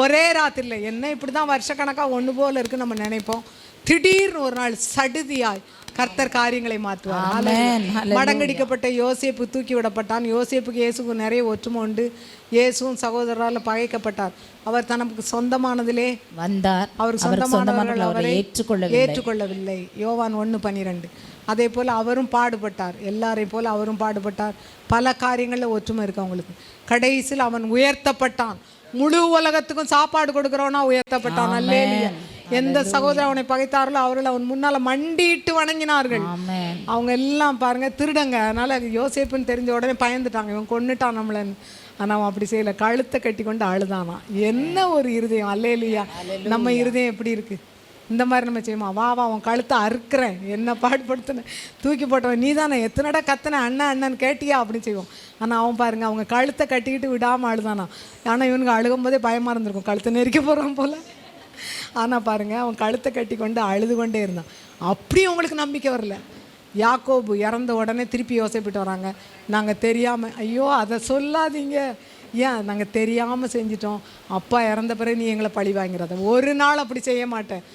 ஒரே ராத்திரியில், என்ன இப்படி தான் வருஷக்கணக்காக ஒன்று போல் இருக்குது நம்ம நினைப்போம். திடீர்னு ஒரு நாள் சடுதியாய் கர்த்தர் காரியங்களை மாற்றுவார். மடங்கடிக்கப்பட்ட யோசேப்பு தூக்கி விடப்பட்டான். யோசேப்புக்கு இயேசுக்கு நிறைய ஒற்றுமை உண்டு. இயேசுவும் சகோதரரால் பகைக்கப்பட்டார். அவர் தனக்கு சொந்தமானதிலே வந்தார். அவர் சொந்தமானவர்கள் அவரை ஏற்றுக்கொள்ளவில்லை. யோவான் 1:12. அதே போல் அவரும் பாடுபட்டார். எல்லாரையும் போல் அவரும் பாடுபட்டார். பல காரியங்களில் ஒற்றுமை இருக்கு அவங்களுக்கு. கடைசியில் அவன் உயர்த்தப்பட்டான். முழு உலகத்துக்கும் சாப்பாடு கொடுக்குறவனா உயர்த்தப்பட்டான். அல்லேலூயா. எந்த சகோதரர் அவனை பகைத்தார்களோ அவர்கள் அவன் முன்னால மண்டிட்டு வணங்கினார்கள். அவங்க எல்லாம் பாருங்க திருடங்க. அதனால யோசேப்புன்னு தெரிஞ்ச உடனே பயந்துட்டாங்க, இவன் கொன்னுட்டான் நம்மளன்னு. ஆனால் அவன் அப்படி செய்யலை, கழுத்தை கட்டி கொண்டு அழுதானா. என்ன ஒரு இருதயம். அல்லேலூயா. நம்ம இருதயம் எப்படி இருக்கு? இந்த மாதிரி நம்ம செய்யுமா? வா அவன் கழுத்தை அறுக்கிறேன், என்ன பாடுபடுத்தின, தூக்கி போட்டவன் நீ தானே, எத்தனடா கத்தனை அண்ணன் கேட்டியா அப்படின்னு செய்வோம். ஆனால் அவன் பாருங்க, அவங்க கழுத்தை கட்டிக்கிட்டு விடாமல் அழுதானா. ஆனால் இவனுக்கு அழுகும் போதே பயமாக இருந்திருக்கும், கழுத்தை நெருக்க போகிறான் போல. ஆனால் பாருங்க, அவன் கழுத்தை கட்டி கொண்டு அழுது கொண்டே இருந்தான். அப்படி உங்களுக்கு நம்பிக்கை வரல. யாக்கோபு இறந்த உடனே திருப்பி யோசிப்பிட்டு வராங்க, நாங்கள் தெரியாமல். ஐயோ அதை சொல்லாதீங்க, ஏன் நாங்கள் தெரியாமல் செஞ்சிட்டோம், அப்பா இறந்த பிறகு நீ எங்களை பழி வாங்கிறத. ஒரு நாள் அப்படி செய்ய மாட்டேன்.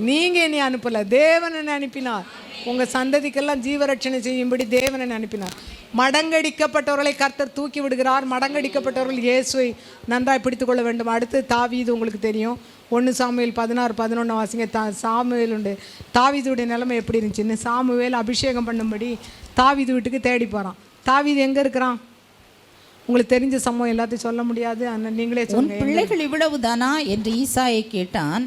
நீங்கள் என்னை அனுப்பலை, தேவன் என்னை அனுப்பினார். உங்கள் சந்ததிக்கெல்லாம் ஜீவரட்சணை செய்யும்படி தேவன் என்னை அனுப்பினார். மடங்கடிக்கப்பட்டவர்களை கர்த்தர் தூக்கி விடுகிறார். மடங்கடிக்கப்பட்டவர்கள் இயேசுவை நன்றாய் பிடித்து கொள்ள வேண்டும். அடுத்து தாவீது உங்களுக்கு தெரியும். 1 சாமுவேல் 16-11 வாசிங்க. சாமுவேல் உண்டு. தாவீதுடைய நிலைமை எப்படி இருந்துச்சுன்னு. சாமுவேல் அபிஷேகம் பண்ணும்படி தாவீது வீட்டுக்கு தேடி போகிறான். தாவீது எங்கே இருக்கிறான்? உங்களுக்கு தெரிஞ்ச சம்பவம் எல்லாத்தையும் சொல்ல முடியாது, நீங்களே சொல்லுங்க. பிள்ளைகள் இவ்வளவுதானா என்று ஈசாயை கேட்டான்.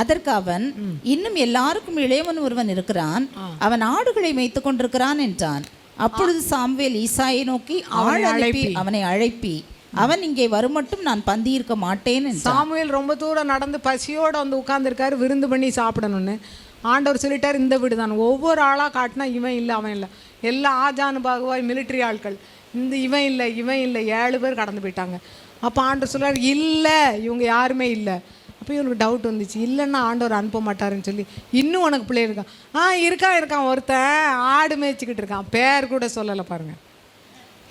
அதற்கு அவன், இன்னும் எல்லாருக்கும் இளையவன் ஒருவன் இருக்கிறான், அவன் ஆடுகளை மேய்த்து கொண்டிருக்கிறான் என்றான். அப்பொழுது சாமுவேல் ஈசாயை நோக்கி, அவனை அழைப்பி அவன் இங்கே வருமட்டும் நான் பந்தி இருக்க மாட்டேன். சாமுவேல் ரொம்ப தூரம் நடந்து பசியோடு வந்து உட்கார்ந்துருக்காரு, விருந்து பண்ணி சாப்பிடணும்னு. ஆண்டவர் சொல்லிட்டார், இந்த வீடு தான். ஒவ்வொரு ஆளாக காட்டினா இவன் இல்லை அவன் இல்லை, எல்லாம் ஆஜானு பாகுவாய் மிலிட்ரி ஆட்கள். இந்த இவன் இல்லை 7 பேர் கடந்து போயிட்டாங்க. அப்போ ஆண்டவர் சொல்கிறார், இல்லை இவங்க யாருமே இல்லை. அப்போ இவனுக்கு டவுட் வந்துச்சு, இல்லைன்னா ஆண்டவர் அனுப்ப மாட்டாருன்னு சொல்லி. இன்னும் உனக்கு பிள்ளை இருக்கான் இருக்கான் ஒருத்தன் ஆடு மேய்ச்சிக்கிட்டு இருக்கான், பேர் கூட சொல்லலை பாருங்கள்.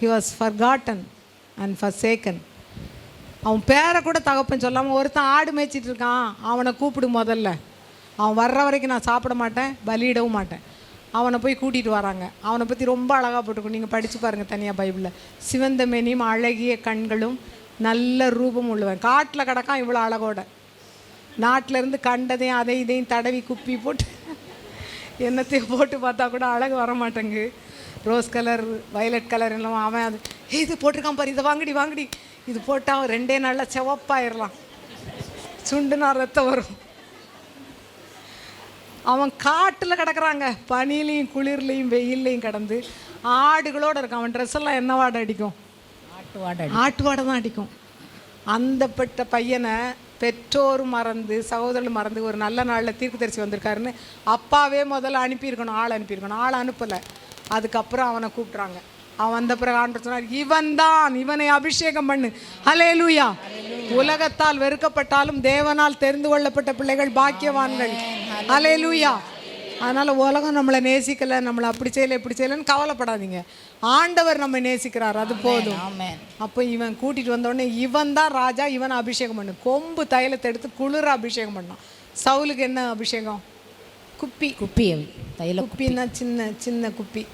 He was forgotten and forsaken. அவன் பேரை கூட தகப்பன் சொல்லாமல் ஒருத்தன் ஆடு மேய்ச்சிட்டு இருக்கான், அவனை கூப்பிடு முதல்ல. அவன் வர்ற வரைக்கும் நான் சாப்பிட மாட்டேன், பலியிடவும் மாட்டேன். அவனை போய் கூட்டிகிட்டு வராங்க. அவனை பற்றி ரொம்ப அழகாக போட்டுக்கணும், நீங்கள் படித்து பாருங்கள் தனியாக பைபிளில். சிவந்த மேனியும் அழகிய கண்களும் நல்ல ரூபம் உள்ளவன். காட்டில் கிடக்கான் இவ்வளோ அழகோட. நாட்டிலேருந்து கண்டதையும் அதை இதையும் தடவி குப்பி போட்டு என்னத்தையும் போட்டு பார்த்தா கூட அழகு வர மாட்டேங்கு. ரோஸ் கலர் வயலட் கலர் எல்லாம் அவன் அது இது போட்டிருக்கான் பாரு, இதை வாங்கடி இது போட்டால் 2 நாளில் செவப்பாயிடலாம், சுண்டுனா ரத்தம் வரும். அவன் காட்டில் கிடக்குறாங்க, பனிலையும் குளிர்லையும் வெயில்லையும் கிடந்து ஆடுகளோடு இருக்கான். அவன் ட்ரெஸ் எல்லாம் என்ன வாடை அடிக்கும்? ஆட்டு வாடை தான் அடிக்கும். அந்தப்பட்ட பையனை பெற்றோர் மறந்து சகோதரர்கள் மறந்து ஒரு நல்ல நாளில் தீர்க்கதரிசி வந்திருக்காருன்னு அப்பாவே முதல்ல அனுப்பியிருக்கணும், ஆள் அனுப்பியிருக்கணும். ஆள் அனுப்பலை. அதுக்கப்புறம் அவனை கூப்பிட்றாங்க. அவன் வந்த பிறகு ஆண்டவர் சொன்னார், இவன் தான், இவனை அபிஷேகம் பண்ணு. ஹல்லேலூயா. உலகத்தால் வெறுக்கப்பட்டாலும் தேவனால் தெரிந்து கொள்ளப்பட்ட பிள்ளைகள் பாக்கியவான்கள். ஹல்லேலூயா. அதனால் உலகம் நம்மளை நேசிக்கலை, நம்மளை அப்படி செய்யலை இப்படி செய்யலைன்னு கவலைப்படாதீங்க. ஆண்டவர் நம்ம நேசிக்கிறார், அது போதும். அப்போ இவன் கூட்டிகிட்டு வந்தோடனே இவன் தான் ராஜா, இவனை அபிஷேகம் பண்ணு. கொம்பு தைலத்தை எடுத்து குளிர அபிஷேகம் பண்ணான். சவுலுக்கு என்ன அபிஷேகம்? குப்பி. தைல குப்பின்னா சின்ன சின்ன குப்பி.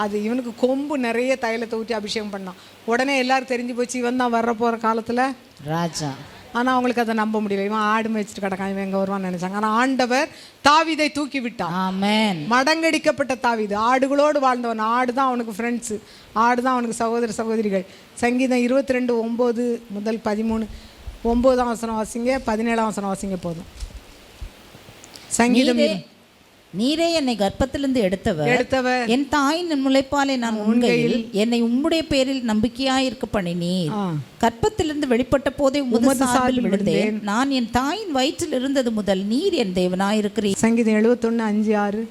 அது இவனுக்கு கொம்பு நிறைய தைலத்தை ஊற்றி அபிஷேகம் பண்ணான். உடனே எல்லாரும் தெரிஞ்சு போச்சு, இவன் தான் வர்ற போகிற காலத்தில் ராஜா. ஆனால் அவங்களுக்கு அதை நம்ப முடியல. இவன் ஆடு மேய்ச்சிட்டு கிடக்கான், இவன் எங்கே வருவான்னு நினைச்சாங்க. ஆனால் ஆண்டவர் தாவீதை தூக்கி விட்டான். ஆமென். மடங்கடிக்கப்பட்ட தாவீது ஆடுகளோடு வாழ்ந்தவன். ஆடு தான் அவனுக்கு ஃப்ரெண்ட்ஸு, ஆடு தான் அவனுக்கு சகோதர சகோதரிகள். சங்கீதம் 22:9-13 9ஆம் வசனம் வாசிங்க, 17ஆம் வசனம் வாசிங்க போதும். சங்கீதம். நீரே என்னை கர்ப்பத்திலிருந்து எடுத்தவர், என் தாயின் முளைப்பாலை நான் உண்கையில் என்னை உம்முடைய பேரில் நம்பிக்கையாயிருக்க பண்ணினீர். கர்ப்பத்திலிருந்து வெளிப்பட்ட போதே உமது சார்பில் விழுந்தேன். நான் என் தாயின் வயிற்றில் இருந்தது முதல் நீர் என் தேவனாயிருக்கிறீர். சங்கீதம் 71:5-6.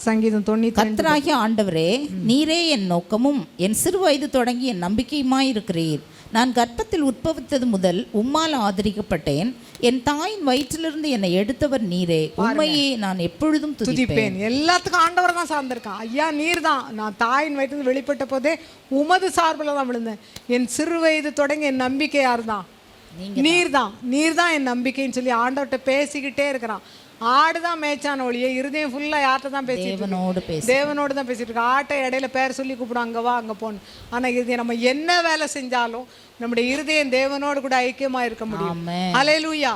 சங்கீதம் 90. கர்த்தராகிய ஆண்டவரே, நீரே என் நோக்கமும் என் சிறு வயது தொடங்கி என் நம்பிக்கையுமாயிருக்கிறீர். நான் கர்ப்பத்தில் உட்பவித்தது முதல் உம்மால் ஆதரிக்கப்பட்டேன். என் தாயின் வயிற்றிலிருந்து என்னை எடுத்தவர் நீரே. உண்மையே நான் எப்பொழுதும் துதிப்பேன். எல்லாத்துக்கும் ஆண்டவர் தான் சார்ந்திருக்கான். ஐயா நீர் தான், நான் தாயின் வயிற்றிலிருந்து வெளிப்பட்ட போதே உமது சார்பில் தான் விழுந்தேன். என் சிறு வயது தொடங்கி என் நம்பிக்கை யார் தான்? நீர் தான். நீர் தான் என் நம்பிக்கைன்னு சொல்லி ஆண்டவர்கிட்ட பேசிக்கிட்டே இருக்கிறான். ஆடு தான் மேய்ச்சான ஒழிய இருதயம் ஃபுல்லாக யார்கிட்ட தான் பேசிட்டு? தேவனோடு தான் பேசிட்டு இருக்கு. ஆட்டை இடையில பேர் சொல்லி கூப்பிடும், அங்கே வா அங்கே போகணும். ஆனால் இருதயம் நம்ம என்ன வேலை செஞ்சாலும் நம்முடைய இருதயம் தேவனோடு கூட ஐக்கியமாக இருக்க முடியும். ஹல்லேலூயா.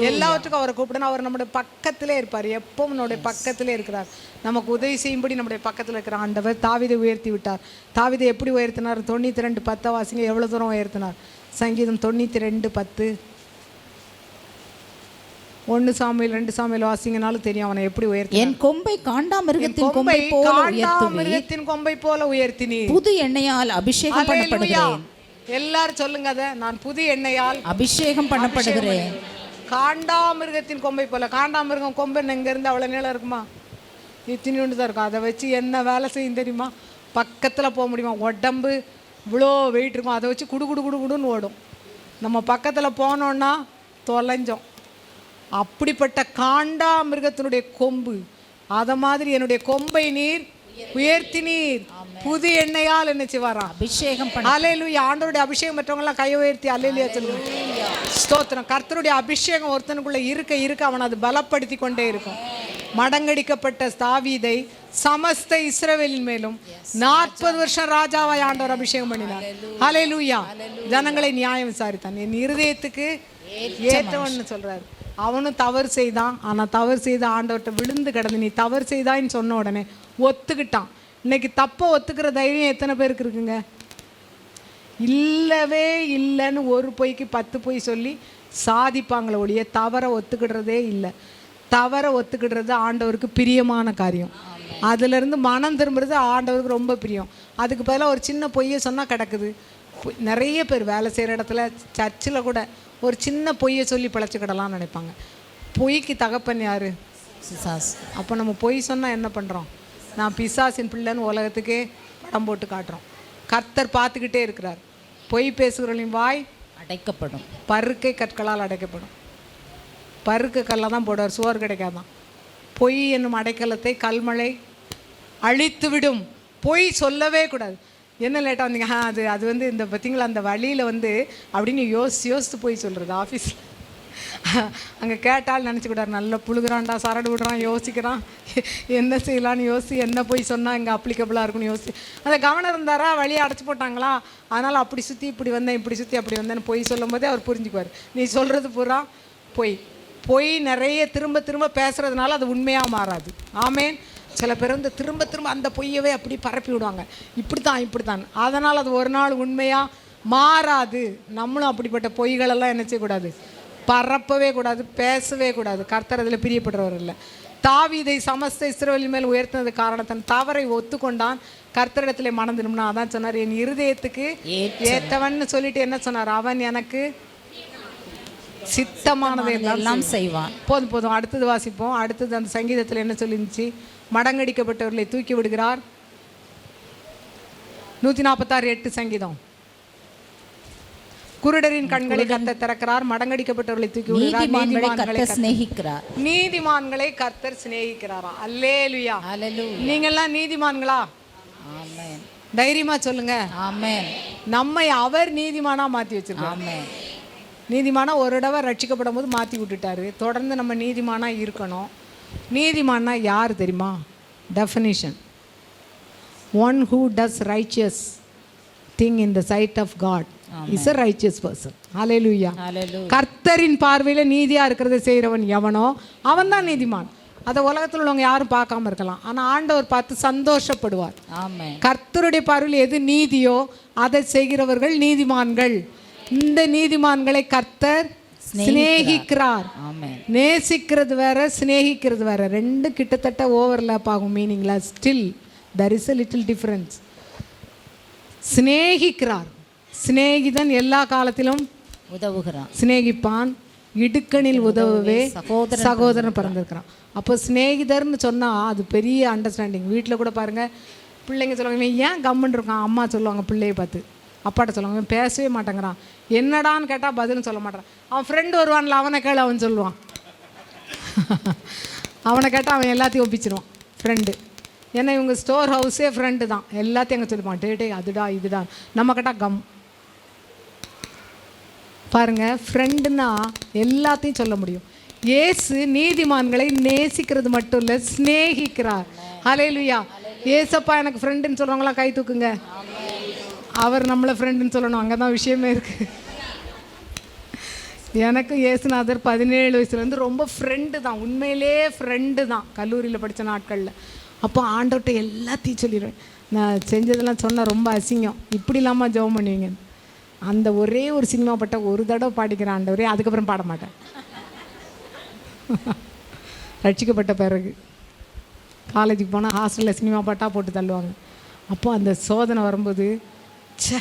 எல்லாவற்றுக்கும் அவரை கூப்பிடணும். அவர் நம்முடைய பக்கத்திலே இருப்பார், எப்பவும் நம்முடைய பக்கத்திலே இருக்கிறார். நமக்கு உதவி செய்யும்படி நம்முடைய பக்கத்தில் இருக்கிற ஆண்டவர் தாவீதை உயர்த்தி விட்டார். தாவீதை எப்படி உயர்த்தினார்? 92:10 வாசிங்க. எவ்வளோ தூரம் உயர்த்தினார்? சங்கீதம் 92:10. 1 சாமுவேல் 2 சாமுவேல் வாசிங்கனாலும் தெரியும் அவனை எப்படி உயர்த்தி. என் கொம்பை காண்டாமிருகத்தின் கொம்பை போல உயர்த்தினீர். புது எண்ணெயால் அபிஷேகம் பண்ணப்படுகிறேன். எல்லாரும் சொல்லுங்க, அதை நான் புது எண்ணெயால் அபிஷேகம் பண்ணப்படுகிறேன். காண்டாமிருகத்தின் கொம்பை போல. காண்டாமிருகம் கொம்பு எங்க இருந்து அவ்வளவு நீளம் இருக்குமா? இத்தினி தான் இருக்கும். அதை வச்சு என்ன வேலை செய்யும் தெரியுமா? பக்கத்தில் போக முடியுமா? உடம்பு இவ்வளோ வெயிட் இருக்கும், அதை வச்சு குடு குடு குடு குடுன்னு ஓடும். நம்ம பக்கத்தில் போனோன்னா தொலைஞ்சோம். அப்படிப்பட்ட காண்டாமிருகத்தினுடைய கொம்பு, அதை மாதிரி என்னுடைய கொம்பை நீர் உயர்த்தினீர். புது எண்ணெயால் என்ன செய்வாராம்? அபிஷேகம். ஹல்லேலூயா. ஆண்டவருடைய அபிஷேகம் பெற்றவங்களாம் கையை உயர்த்தி ஹல்லேலூயா சொல்லுங்க. ஸ்தோத்திரம். கர்த்தருடைய அபிஷேகம் ஒருத்தனுக்குள்ள இருக்க இருக்க அவன் அது பலப்படுத்தி கொண்டே இருக்கும். மடங்கடிக்கப்பட்ட தாவீதை சமஸ்த இஸ்ரவேலின் மேலும் 40 வருஷம் ராஜாவாய் ஆண்டவர் அபிஷேகம் பண்ணினார். ஹல்லேலூயா. ஜனங்களை நியாயம் விசாரித்தான். என் இருதயத்துக்கு ஏற்றவன்னு சொல்றாரு. அவனும் தவறு செய்தான். ஆனால் தவறு செய்த ஆண்டவர்கிட்ட விழுந்து கிடந்து நீ தவறு செய்தான்னு சொன்ன உடனே ஒத்துக்கிட்டான். இன்னைக்கு தப்பை ஒத்துக்கிற தைரியம் எத்தனை பேருக்கு இருக்குங்க? இல்லவே இல்லைன்னு ஒரு பொய்க்கு 10 பொய் சொல்லி சாதிப்பாங்களே ஒழிய தவறை ஒத்துக்கிடுறதே இல்லை. தவறை ஒத்துக்கிடுறது ஆண்டவருக்கு பிரியமான காரியம். அதுலேருந்து மனம் திரும்புறது ஆண்டவருக்கு ரொம்ப பிரியம். அதுக்கு பதிலாக ஒரு சின்ன பொய்யை சொன்னால் கிடக்குது. நிறைய பேர் வேலை செய்கிற இடத்துல, சர்ச்சில் கூட ஒரு சின்ன பொய்யை சொல்லி பிழைச்சிக்கிடலாம்னு நினைப்பாங்க. பொய்க்கு தகப்பன் யார்? பிசாஸ். அப்போ நம்ம பொய் சொன்னால் என்ன பண்ணுறோம்? நான் பிசாசின் பிள்ளைன்னு உலகத்துக்கே படம் போட்டு காட்டுறோம். கர்த்தர் பார்த்துக்கிட்டே இருக்கிறார். பொய் பேசுகிறவர்களின் வாய் அடைக்கப்படும், பருக்கை கற்களால் அடைக்கப்படும். பருக்கு கல்லாக தான் போடுவார், சோறு கிடைக்காதான். பொய் என்னும் அடைக்கலத்தை கல்மழை அழித்து விடும். பொய் சொல்லவே கூடாது. என்ன லேட்டாக வந்தீங்க? அது வந்து இந்த பார்த்தீங்களா அந்த வழியில் வந்து அப்படின்னு யோசித்து போய் சொல்கிறது. ஆஃபீஸில் அங்கே கேட்டால் நினச்சிக்கிட்டார், நல்ல புழுகிறான்டா, சரடு விடுறான், யோசிக்கிறான், என்ன செய்யலான்னு என்ன போய் சொன்னால் இங்கே அப்ளிகபிளாக இருக்குன்னு யோசிச்சு அந்த கவனம் இருந்தாரா? வழியை அடைச்சி போட்டாங்களா? அதனால் அப்படி சுற்றி இப்படி வந்தேன், இப்படி சுற்றி அப்படி வந்தேன்னு பொய் சொல்லும் போதே அவர் புரிஞ்சுக்குவார். நீ சொல்கிறது பூரா பொய். பொய் நிறைய திரும்ப திரும்ப பேசுகிறதுனால அது உண்மையாக மாறாது. ஆமேன். சில பேர் வந்து திரும்ப திரும்ப அந்த பொய்யவே அப்படி பரப்பி விடுவாங்க, இப்படித்தான். அதனால் அது ஒரு நாள் உண்மையாக மாறாது. நம்மளும் அப்படிப்பட்ட பொய்களெல்லாம் என்ன செய்யக்கூடாது? பரப்பவே கூடாது, பேசவே கூடாது. கர்த்தர் அதில் பிரியப்படுறவர் இல்லை. தாவீதை சமஸ்த இஸ்ரவேலின் மேல் உயர்த்தினது காரணத்தின் தவறை ஒத்துக்கொண்டான், கர்த்தரிடத்திலே மனம் திரும்பினா. அதான் சொன்னார், என் இருதயத்துக்கு ஏற்றவன் சொல்லிட்டு என்ன சொன்னார், அவன் எனக்கு சித்தமானதை எல்லாம் செய்வான். போதும் போதும், அடுத்தது வாசிப்போம். அடுத்தது அந்த சங்கீதத்தில் என்ன சொல்லிருந்துச்சு, மடங்கடிக்கப்பட்டவர்களை தூக்கி விடுகிறார். 146:8 சங்கீதம். குருடரின் கண்களை கர்த்தர் திறக்கிறார், மடங்கடிக்கப்பட்டவர்களை தூக்கி விடுகிறார், நீதிமான்களை கர்த்தர் சிநேகிக்கிறாரா. அல்லேலூயா. நீங்கெல்லாம் நீதிமான்களா? ஆமென். தைரியமா சொல்லுங்க. ஆமென். நம்மை அவர் நீதிமானா மாற்றி வச்சிருக்கார். ஆமென். நீதிமானா ஒரு தடவை ரட்சிக்கப்படும் போது மாற்றி விட்டுட்டாரு. தொடர்ந்து நம்ம நீதிமானா இருக்கணும். நீதிமானா யார் தெரியுமா? Definition, one who does righteous thing in the sight of God is a righteous person. ஹல்லேலூயா. கர்த்தரின் பார்வையில் நீதியாக இருக்கிறத செய்கிறவன் எவனோ அவன் தான் நீதிமான். அதை உலகத்தில் உள்ளவங்க யாரும் பார்க்காம இருக்கலாம், ஆனால் ஆண்டவர் பார்த்து சந்தோஷப்படுவார். கர்த்தருடைய பார்வையில் எது நீதியோ அதை செய்கிறவர்கள் நீதிமான்கள். இந்த நீதிமான்களை கர்த்தர் சிநேகிக்கிறார். நேசிக்கிறது வேற, சிநேகிக்கிறது வேற. ரெண்டு கிட்டத்தட்ட ஓவர்லேப் ஆகும் மீனிங்ல. Still there is a little difference. சிநேகிக்கிறார். சிநேகிதன் எல்லா காலத்திலும் உதவுகிறான், சிநேகிப்பான். இடுக்கணில் உதவவே சகோதரன் பிறந்திருக்கிறான். அப்போ சிநேகிதர்னு சொன்னால் அது பெரிய அண்டர்ஸ்டாண்டிங். வீட்டில் கூட பாருங்கள், பிள்ளைங்க சொல்லுவாங்க, ஏன் கம்முன்னு இருக்கான். அம்மா சொல்லுவாங்க பிள்ளையை பார்த்து, அப்பாட்ட சொல்லுவாங்க, பேசவே மாட்டேங்கிறான், என்னடான்னு கேட்டால் பதிலும் சொல்ல மாட்டான். அவன் ஃப்ரெண்டு வருவான்ல, அவனை கேள், அவன் சொல்லுவான். அவனை கேட்டால் அவன் எல்லாத்தையும் ஒப்பிச்சிருவான் ஃப்ரெண்டு. ஏன்னா இவங்க ஸ்டோர் ஹவுஸே ஃப்ரெண்டு தான். எல்லாத்தையும் அங்கே சொல்லுவான், டே அதுடா இதுடா. நம்ம கேட்டால் கம். பாருங்கள், ஃப்ரெண்டுன்னா எல்லாத்தையும் சொல்ல முடியும். இயேசு நீதிமான்களை நேசிக்கிறது மட்டும் இல்லை, சிநேகிக்கிறார். ஹல்லேலூயா. ஏசப்பா எனக்கு ஃப்ரெண்டுன்னு சொல்கிறவங்களாம் கை தூக்குங்க. அவர் நம்மளை ஃப்ரெண்டுன்னு சொல்லணும், அங்கே தான் விஷயமே இருக்குது. எனக்கு இயேசுநாதர் 17 வயசுலேருந்து ரொம்ப ஃப்ரெண்டு தான், உண்மையிலே ஃப்ரெண்டு தான், கல்லூரியில் படித்த நாட்களில். அப்போ ஆண்டவர்கிட்ட எல்லாத்தையும் சொல்லிடுவேன். நான் செஞ்சதெல்லாம் சொன்னால் ரொம்ப அசிங்கம், இப்படி இல்லாமல் ஜெபம் பண்ணுவீங்க. அந்த ஒரே ஒரு சினிமா பாட்டை ஒரு தடவை பாடிக்கிறேன் ஆண்டவரே, அதுக்கப்புறம் பாட மாட்டேன். ரட்சிக்கப்பட்ட பிறகு காலேஜுக்கு போனால் ஹாஸ்டலில் சினிமா பாட்டாக போட்டு தள்ளுவாங்க. அப்போ அந்த சோதனை வரும்போது சே,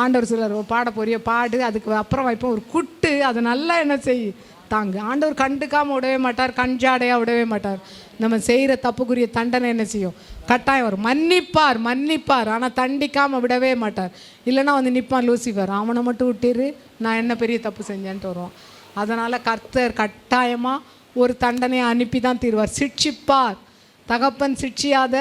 ஆண்டவர் சொல்லுவார், பாட போறிய பாடு, அதுக்கு அப்புறம் வைப்போம் ஒரு குட்டு, அது நல்லா என்ன செய் தாங்க. ஆண்டவர் கண்டுக்காமல் விடவே மாட்டார், கஞ்சாடையாக விடவே மாட்டார். நம்ம செய்கிற தப்புக்குரிய தண்டனை என்ன செய்யும், கட்டாயம் வரும். மன்னிப்பார் மன்னிப்பார், ஆனால் தண்டிக்காமல் விடவே மாட்டார். இல்லைன்னா வந்து நிற்பான் லூசிஃபர், அவனை மட்டும் விட்டுரு, நான் என்ன பெரிய தப்பு செஞ்சேன்ட்டு வருவான். அதனால் கர்த்தர் கட்டாயமாக ஒரு தண்டனையை அனுப்பி தான் தீர்வார். சிட்சிப்பார். தகப்பன் சிட்சியாத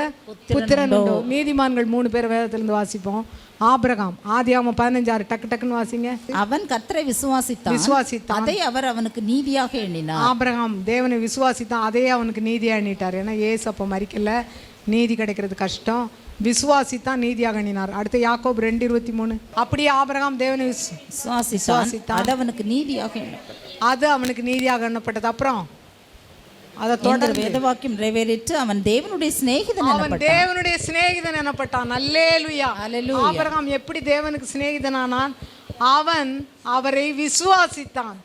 புத்திரன் உண்டோ. நீதிமான்கள் 3 பேர் வேதத்திலிருந்து வாசிப்போம். ஆபிரகாம், ஆதியாகமம் 15:6 டக்கு டக்குன்னு வாசிங்க. அவன் கர்த்தரை விசுவாசித்தான், அதை அவர் அவனுக்கு நீதியாக எண்ணினார். ஆபிரகாம் தேவனை விசுவாசித்தான், அதையே அவனுக்கு நீதியாக எண்ணிட்டார். ஏன்னா ஏசு அப்போ மரிக்கல, நீதி கிடைக்கிறது கஷ்டம். விசுவாசித்தான், நீதியாக எண்ணினார். அடுத்து யாக்கோபு 2:23. அப்படியே ஆபிரகாம் தேவனை விசுவாசித்தான், அது அவனுக்கு நீதியாக எண்ணப்பட்டது. அப்புறம் அதை தொடர்ந்து வேதவாக்கியம் நிறைவேறிட்டு அவன் தேவனுடைய சிநேகிதன் எனப்பட்டான். அல்லேலூயா. ஆபிரகாம் எப்படி தேவனுக்கு சிநேகிதனானான்? அவன் அவரை விசுவாசித்தான்.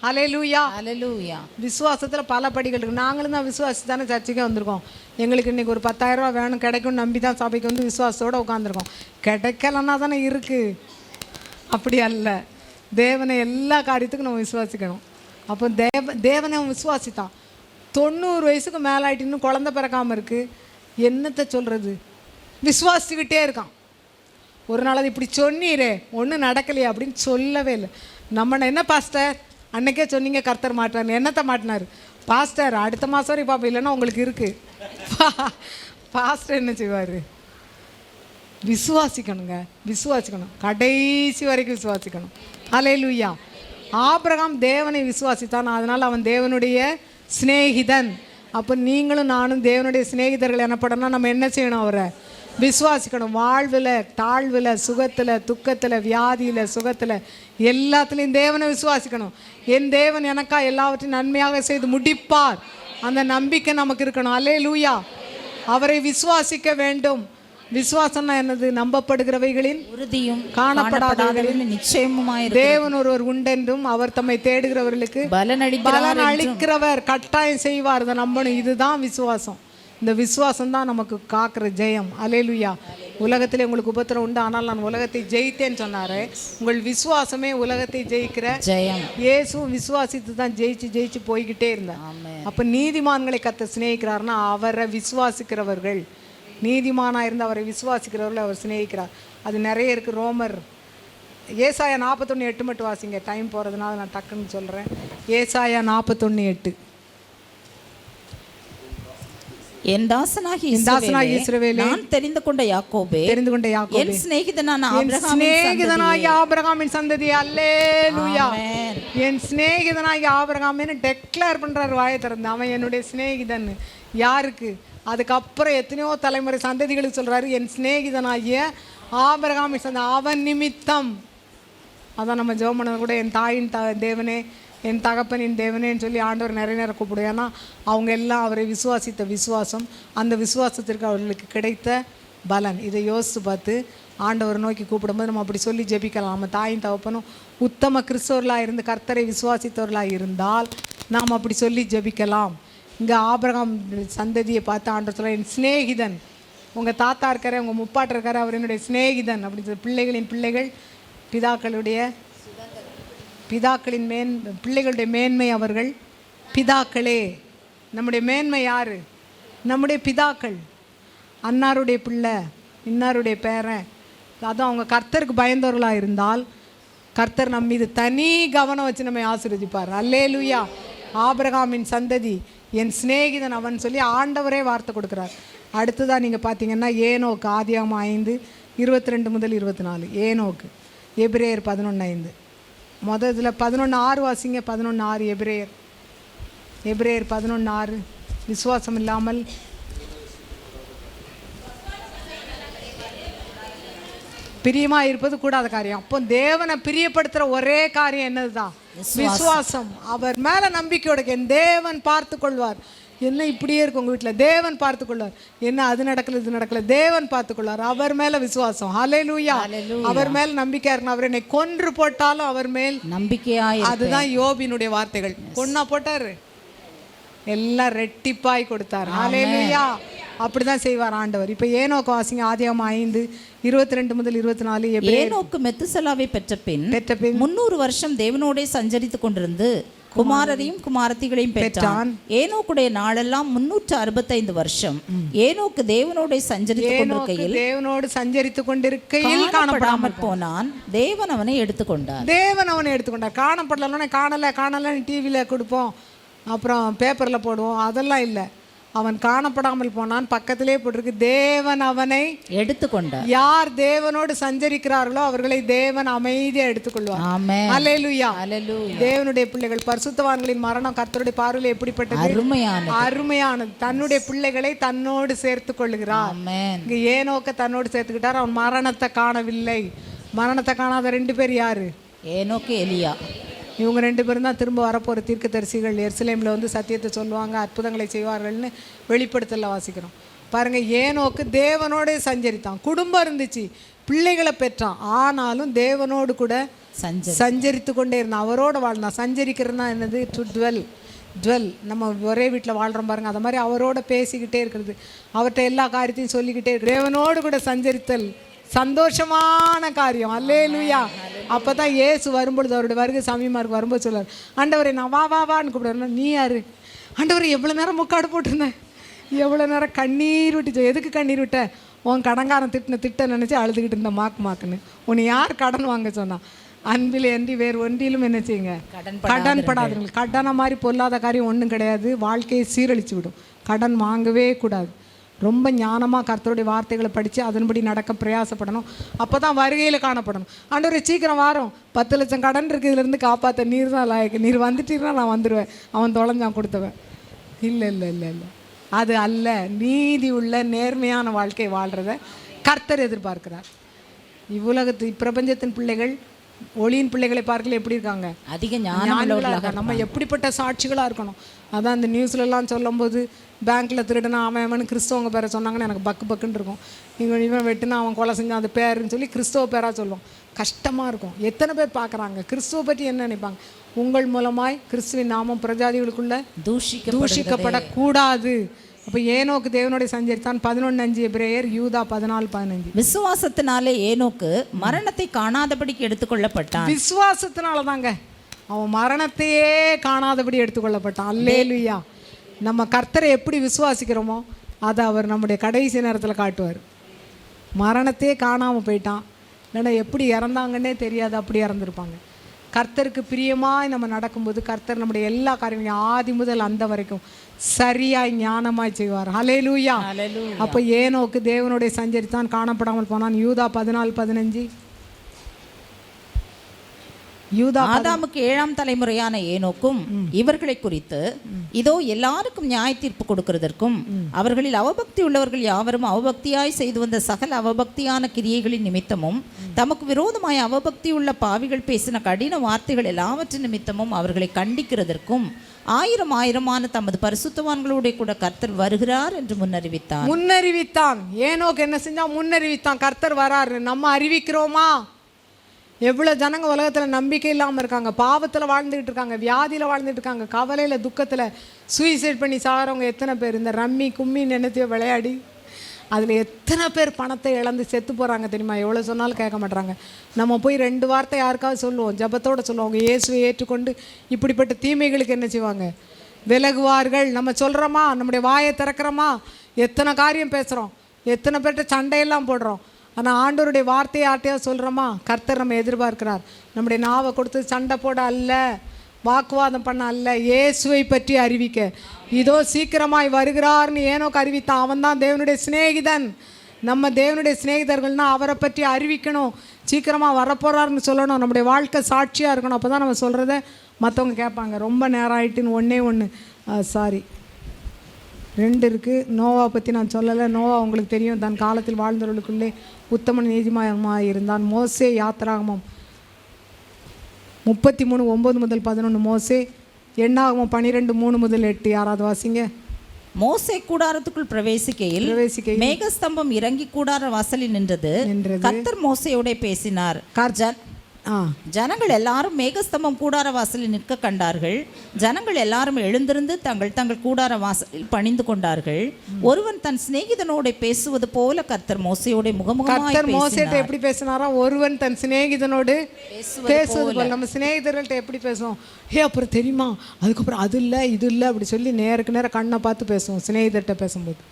அல்லேலூயா. அல்லேலூயா. விசுவாசத்துல பல படிகள் இருக்கு. நாங்களும் தான் விசுவாசித்தானே சர்ச்சைக்கே வந்திருக்கோம். எங்களுக்கு இன்னைக்கு ஒரு 10,000 ரூபா வேணும், கிடைக்கும்னு நம்பி தான் சபைக்கு வந்து விசுவாசத்தோடு உட்காந்துருக்கோம். கிடைக்கலன்னா தானே இருக்கு. அப்படி அல்ல, தேவனை எல்லா காரியத்துக்கும் நம்ம விசுவாசிக்கணும். அப்போ தேவனை அவன் விசுவாசித்தான். 90 வயசுக்கு மேலாயிட்டு இன்னும் குழந்தை பிறக்காமல் இருக்குது. என்னத்தை சொல்கிறது? விசுவாசிக்கிட்டே இருக்கான். ஒரு நாள் அது இப்படி சொன்னீரே, ஒன்றும் நடக்கலையே அப்படின்னு சொல்லவே இல்லை. நம்ம என்ன பாஸ்டர் அன்னைக்கே சொன்னீங்க கர்த்தர் மாட்டார், என்னத்தை மாட்டினார்? பாஸ்டர் அடுத்த மாதம் வரை பாப்பா, இல்லைன்னா உங்களுக்கு இருக்குது. பாஸ்டர் என்ன செய்வார்? விசுவாசிக்கணுங்க, விசுவாசிக்கணும், கடைசி வரைக்கும் விசுவாசிக்கணும். அல்லேலூயா. ஆபிரகாம் தேவனை விசுவாசித்தான், அதனால் அவன் தேவனுடைய சிநேகிதன். அப்போ நீங்களும் நானும் தேவனுடைய சிநேகிதர்கள் எனப்படணும்னா நம்ம என்ன செய்யணும்? அவரை விசுவாசிக்கணும். வாழ்வில், தாழ்வில், சுகத்தில், துக்கத்தில், வியாதியில், சுகத்தில், எல்லாத்துலேயும் தேவனை விசுவாசிக்கணும். என் தேவன் எனக்கா எல்லாவற்றையும் நன்மையாக செய்து முடிப்பார், அந்த நம்பிக்கை நமக்கு இருக்கணும். அல்லேலூயா. அவரை விசுவாசிக்க வேண்டும். விசுவாசம்னா என்னது? நம்பப்படுகிறவைகளின் உறுதியும் காணப்படாதவைகளின் நிச்சயமுமாய் தேவன் ஒருவர் உண்டென்றும் அவர் தம்மை தேடுகிறவர்களுக்கு பலன் அளிக்கிறவர், கட்டாயம் செய்வார். இதை நம்பணும். இதுதான் விசுவாசம். இந்த விசுவாசம் தான் நமக்கு காக்கிற ஜெயம். அல்லேலூயா. உலகத்திலே உங்களுக்கு உபத்திரம் உண்டு, ஆனால் நான் உலகத்தை ஜெயித்தேன்னு சொன்னாரு. உங்கள் விசுவாசமே உலகத்தை ஜெயிக்கிற ஜெயம். இயேசுவும் விசுவாசித்து தான் ஜெயிச்சு போய்கிட்டே இருந்தார். அப்போ நீதிமான்களை கர்த்தர் சிநேகிக்கிறார்னா அவரை விசுவாசிக்கிறவர்கள், நீதிமானாக இருந்து அவரை விசுவாசிக்கிறவர்கள் அவர் சிநேகிக்கிறார். அது நிறைய இருக்குது. ரோமர் ஏசாயா 41:8 மட்டும் வாசிங்க. டைம் போகிறதுனால நான் டக்குன்னு சொல்கிறேன். ஏசாயா 41:8. என் தாசனாகி இஸ்ரவேலே, நான் தெரிந்து கொண்ட யாக்கோபே, என் சிநேகிதனாகிய ஆபிரகாமின் சந்ததி. அல்லேலூயா. என் சிநேகிதனாகிய ஆபிரகாம்னு டெக்ளேர் பண்றார் வாயை திறந்து. அவன் என்னுடைய சிநேகிதன். யாருக்கு? அதுக்கப்புறம் எத்தனையோ தலைமுறை சந்ததிகளுக்கு சொல்றாரு என் சிநேகிதனாகிய ஆபிரகாமின் சந்ததி. அவன் நிமித்தம். அதான் நம்ம ஜெபம் பண்ணது கூட, என் தாயின் தேவனே, என் தகப்பனின் தேவனேன்னு சொல்லி ஆண்டவர் நிறைய நேரம் கூப்பிடுவோம். ஏன்னா அவங்க எல்லாம் அவரை விசுவாசித்த விசுவாசம், அந்த விசுவாசத்திற்கு அவர்களுக்கு கிடைத்த பலன். இதை யோசித்து பார்த்து ஆண்டவர் நோக்கி கூப்பிடும்போது நம்ம அப்படி சொல்லி ஜெபிக்கலாம். நம்ம தாயின் தகப்பனும் உத்தம கிறிஸ்தவர்களாக இருந்து கர்த்தரை விசுவாசித்தவர்களாக இருந்தால் நாம் அப்படி சொல்லி ஜெபிக்கலாம். இங்கே ஆபிரகாம் சந்ததியை பார்த்து ஆண்டவர் சொல்ல, என் சிநேகிதன். உங்கள் தாத்தா இருக்காரு, உங்கள் முப்பாட்டு இருக்காரு, அவர் என்னுடைய சிநேகிதன் அப்படின்னு சொல்லி. பிள்ளைகளின் பிள்ளைகள் பிதாக்களின் பிள்ளைகளுடைய மேன்மை அவர்கள் பிதாக்களே. நம்முடைய மேன்மை யாரு? நம்முடைய பிதாக்கள். அன்னாருடைய பிள்ளை, இன்னாருடைய பேரன். அதுவும் அவங்க கர்த்தருக்கு பயந்தவர்களாக இருந்தால் கர்த்தர் நம்ம மீது தனி கவனம் வச்சு நம்ம ஆசீர்வதிப்பார். அல்லேலூயா. ஆபிரகாமின் சந்ததி என் சிநேகிதன் அவன் சொல்லி ஆண்டவரே வார்த்தை கொடுக்குறார். அடுத்ததாக நீங்கள் பார்த்தீங்கன்னா ஏனோக்கு, ஆதியாகமம் 5:22-24. ஏனோக்கு. எபிரேயர் 11:5. இதில் 11:6 வாசிங்க. 11:6 எபிரேயர் 11:6. விசுவாசம் இல்லாமல் பிரியமாக இருப்பது கூடாத காரியம். அப்போ தேவனை பிரியப்படுத்துகிற ஒரே காரியம் என்னதுதான்? விசுவாசம். அவர் மேலே நம்பிக்கையோட என் தேவன் பார்த்து கொள்வார். என்ன இப்படியே இருக்கும் உங்கள் வீட்டில்? தேவன் பார்த்து கொள்வார். என்ன அது நடக்கல இது நடக்கல, தேவன் பார்த்து கொள்வார். அவர் மேலே விசுவாசம். ஹல்லேலூயா. அவர் மேல் நம்பிக்கையா இருக்கணும். அவர் என்னை கொன்று போட்டாலும் அவர் மேல் நம்பிக்கையா. அதுதான் யோபினுடைய வார்த்தைகள். கொன்னா போட்டாரு, எல்லாம் ரெட்டிப்பாய் கொடுத்தார். ஹல்லேலூயா. அப்படிதான் செய்வார் ஆண்டவர். இப்போ ஏனோக்கு வாசிங்க. ஆதியாகமம் 5:22-24. ஏனோக்கு மெத்துசலாவை பெற்ற பின் 300 வருஷம் தேவனோடே சஞ்சரித்து கொண்டிருந்து குமாரரையும் குமாரத்திகளையும் பெற்றான். ஏனோக்குடைய நாளெல்லாம் 365 வருஷம். ஏனோக்கு தேவனோடு சஞ்சரித்து கொண்டிருக்கையில் காணப்படாமல் போனான். தேவன் அவனை எடுத்துக்கொண்டார். காணப்படலாம், காணலன்னு டிவியில் கொடுப்போம், அப்புறம் பேப்பரில் போடுவோம், அதெல்லாம் இல்லை. அவன் காணப்படாமல் போனான். பக்கத்திலே போட்டிருக்கு தேவன் அவனை எடுத்துக்கொண்டார். யார் தேவனோடு சஞ்சரிக்கிறார்களோ அவர்களை தேவன் அமைதியாக எடுத்துக்கொள்வார். ஆமென். அல்லேலூயா. தேவனுடைய பிள்ளைகள், பரிசுத்தவான்களின் மரணம் கர்த்தருடைய பார்வையில் எப்படிப்பட்டது? அருமையானது. தன்னுடைய பிள்ளைகளை தன்னோடு சேர்த்து கொள்ளுகிறார். இங்க ஏனோக்க தன்னோடு சேர்த்துக்கிட்டார். அவன் மரணத்தை காணவில்லை. மரணத்தை காணாத 2 பேர் யாரு? ஏனோக்கு, எலியா. இவங்க 2 பேரும் தான் திரும்ப வரப்போகிற தீர்க்கதரிசிகள். எருசலேமில் வந்து சத்தியத்தை சொல்லுவாங்க, அற்புதங்களை செய்வார்கள்னு வெளிப்படுத்தல வாசிக்கிறோம். பாருங்கள், ஏனோக்கு தேவனோடு சஞ்சரித்தான். குடும்பம் இருந்துச்சு, பிள்ளைகளை பெற்றான். ஆனாலும் தேவனோடு கூட சஞ்சரித்து கொண்டே இருந்தான். அவரோடு வாழ்ந்தான். சஞ்சரிக்கிறதுனா என்னது? To twelve. நம்ம ஒரே வீட்டில் வாழ்கிறோம் பாருங்கள், அதை மாதிரி அவரோட பேசிக்கிட்டே இருக்கிறது, அவர்கிட்ட எல்லா காரியத்தையும் சொல்லிக்கிட்டே இருக்கிறது. தேவனோடு கூட சஞ்சரித்தல் சந்தோஷமான காரியம். அல்லேலூயா. அப்போ தான் இயேசு வரும்பொழுது, அவருடைய வருகை சமயமாருக்கு வரும்போது சொல்லுவார், ஆண்டவரே நான் வான்னு கூப்பிடுறேன். நீ யார்? ஆண்டவரே எவ்வளோ நேரம் முக்காடு போட்டிருந்தேன், எவ்வளோ நேரம் கண்ணீர் விட்டுச்சு. எதுக்கு கண்ணீர் விட்ட? உன் கடன்காரன் திட்ட நினச்சி அழுதுகிட்டு இருந்த மாக்குன்னு. உன்னை யார் கடன் வாங்க சொன்னா? அன்பில் அன்றி வேறு ஒன்றிலும் என்ன செய்யுங்க? கடன் படாதீங்க. கடனை மாதிரி பொல்லாத காரியம் ஒன்றும் கிடையாது. வாழ்க்கையை சீரழிச்சு விடும். கடன் வாங்கவே கூடாது. ரொம்ப ஞானமாக கர்த்தருடைய வார்த்தைகளை படித்து அதன்படி நடக்க பிரயாசப்படணும். அப்போ தான் வருகையில் காணப்படணும். ஆண்டவரே சீக்கிரம் வாரம், 10 லட்சம் கடன் இருக்குது, இதுலேருந்து காப்பாற்ற நீர் தான் லாயக்கு, நீர் வந்துட்டீங்கன்னா நான் வந்துடுவேன், அவன் தொலைஞ்சான் கொடுத்தவன். இல்லை இல்லை இல்லை இல்லை, அது அல்ல. நீதி உள்ள நேர்மையான வாழ்க்கை வாழ்கிறத கர்த்தர் எதிர்பார்க்கிறார். இவ்வுலகத்து இப்பிரபஞ்சத்தின் பிள்ளைகள் ஒளியின் பிள்ளைகளை பார்க்கல எப்படி இருக்காங்க? அதிக ஞானிகளா இருக்காங்க. நம்ம எப்படிப்பட்ட சாட்சிகளாக இருக்கணும். அதான் இந்த நியூஸ்லலாம் சொல்லும்போது பேங்க்கில் திருடுனா அவன் கிறிஸ்தவங்க பேரை சொன்னாங்கன்னு எனக்கு பக்குன்னு இருக்கும். இவன் வெட்டுனா அவன் கொலை செஞ்சான் அது பேருன்னு சொல்லி கிறிஸ்தவ பேராக சொல்லுவோம். கஷ்டமாக இருக்கும். எத்தனை பேர் பார்க்குறாங்க? கிறிஸ்துவ பற்றி என்ன நினைப்பாங்க? உங்கள் மூலமாய் கிறிஸ்துவின் நாமம் பிரஜாதிகளுக்குள்ள தூஷிக்கப்படக்கூடாது. அப்போ ஏனோக்கு தேவனுடைய சஞ்சரித்தான் 11:5 எபிரேயர், யூதா 14:15. விசுவாசத்தினாலே ஏனோக்கு மரணத்தை காணாதபடிக்கு எடுத்துக்கொள்ளப்பட்டான். விசுவாசத்தினால தாங்க அவன் மரணத்தையே காணாதபடி எடுத்துக்கொள்ளப்பட்டான். அல்லேலூயா. நம்ம கர்த்தரை எப்படி விசுவாசிக்கிறோமோ அதை அவர் நம்முடைய கடைசி நேரத்தில் காட்டுவார். மரணத்தையே காணாமல் போயிட்டான், இல்லைன்னா எப்படி இறந்தாங்கன்னே தெரியாது, அப்படி இறந்துருப்பாங்க. கர்த்தருக்கு பிரியமாய் நம்ம நடக்கும்போது கர்த்தர் நம்முடைய எல்லா காரியங்களையும் ஆதி முதல் அந்த வரைக்கும் சரியாய் ஞானமாய் செய்வார். ஹல்லேலூயா. அப்போ ஏனோக்கு தேவனுடைய சஞ்சரித்தான், காணப்படாமல் போனான். யூதா 14:15. ஆதாமுக்கு 7ஆம் தலைமுறையான ஏனோக்கும் இவர்களை குறித்து இதோ எல்லாருக்கும் நியாய தீர்ப்பு கொடுக்கிறதற்கும் அவர்களில் அவபக்தி உள்ளவர்கள் யாவரும் அவபக்தியாய் செய்து வந்த சகல அவபக்தியான கிரியைகளின் நிமித்தமும் தமக்கு விரோதமாய் அவபக்தி உள்ள பாவிகள் பேசின கடின வார்த்தைகள் எல்லாவற்றின் நிமித்தமும் அவர்களை கண்டிக்கிறதற்கும் 1000 தமது பரிசுத்தவான்களோட கூட கர்த்தர் வருகிறார் என்று முன்னறிவித்தான். ஏனோக்கு என்ன செஞ்சா? முன்னறிவித்தான். கர்த்தர் வராரு. நம்ம அறிவிக்கிறோமா? எவ்வளோ ஜனங்க உலகத்தில் நம்பிக்கை இல்லாமல் இருக்காங்க, பாவத்தில் வாழ்ந்துக்கிட்டு இருக்காங்க, வியாதியில் வாழ்ந்துட்டு இருக்காங்க, கவலையில் துக்கத்தில் சூசைட் பண்ணி சாகிறவங்க எத்தனை பேர்? இந்த ரம்மி கும்மி நினைத்தையோ விளையாடி அதில் எத்தனை பேர் பணத்தை இழந்து செத்து போகிறாங்க தெரியுமா? எவ்வளோ சொன்னாலும் கேட்க மாட்டாங்க. நம்ம போய் 2 வார்த்தை யாருக்காவது சொல்லுவோம், ஜபத்தோடு சொல்லுவோம். அவங்க இயேசுவை ஏற்றுக்கொண்டு இப்படிப்பட்ட தீமைகளுக்கு என்ன செய்வாங்க? விலகுவார்கள். நம்ம சொல்கிறோமா? நம்முடைய வாயை திறக்கிறோமா? எத்தனை காரியம் பேசுகிறோம், எத்தனை பேர்கிட்ட சண்டையெல்லாம் போடுறோம். ஆனால் ஆண்டவருடைய வார்த்தையை யார்ட்டையா சொல்கிறோமா? கர்த்தர் நம்ம எதிர்பார்க்கிறார். நம்முடைய நாவை கொடுத்து சண்டை போட அல்ல, வாக்குவாதம் பண்ண அல்ல, இயேசுவை பற்றி அறிவிக்க. இதோ சீக்கிரமாய் வருகிறார்னு ஏனோக்கு அறிவித்தான். அவன் தான் தேவனுடைய சிநேகிதன். நம்ம தேவனுடைய சிநேகிதர்கள்னால் அவரை பற்றி அறிவிக்கணும். சீக்கிரமாக வரப்போகிறாருன்னு சொல்லணும். நம்முடைய வாழ்க்கை சாட்சியாக இருக்கணும். அப்போ தான் நம்ம சொல்கிறத மற்றவங்க கேட்பாங்க. ரொம்ப நேரம் ஆகிட்டுன்னு ஒன்று சாரி 2 இருக்குது. நோவா பற்றி நான் சொல்லலை. நோவா உங்களுக்கு தெரியும், தன் காலத்தில் வாழ்ந்தவர்களுக்குள்ளே உத்தமன் நீதிமாயமாக இருந்தான். மோசே யாத்திராகமம் 33:9 முதல் 11. மோசே எண்ணாகமம் 12:3-8. யாராவது வாசிங்க. மோசே கூடாரத்துக்குள் பிரவேசிக்கையில் மேகஸ்தம்பம் இறங்கி கூடார வாசலில் நின்றது. கர்த்தர் மோசேயோட பேசினார். ஜனங்கள் எல்லாரும் மேகஸ்தம்பம் கூடார வாசலில் நிற்க கண்டார்கள். ஜனங்கள் எல்லாரும் எழுந்திருந்து தங்கள் கூடார வாசலில் பணிந்து கொண்டார்கள். ஒருவன் தன் சிநேகிதனோட பேசுவது போல கர்த்தர் மோசையோட முகமுகமாய் மோசேட்ட எப்படி பேசினாரா? ஒருவன் தன் சிநேகிதனோடு பேசுவது போல. நம்ம சிநேகிதர்கள்ட்ட எப்படி பேசுவோம்? அப்புறம் தெரியுமா, அதுக்கப்புறம் அது இல்லை இது இல்லை அப்படி சொல்லி நேருக்கு நேரம் கண்ணை பார்த்து பேசுவோம். சிநேகிதர்கிட்ட பேசும்போது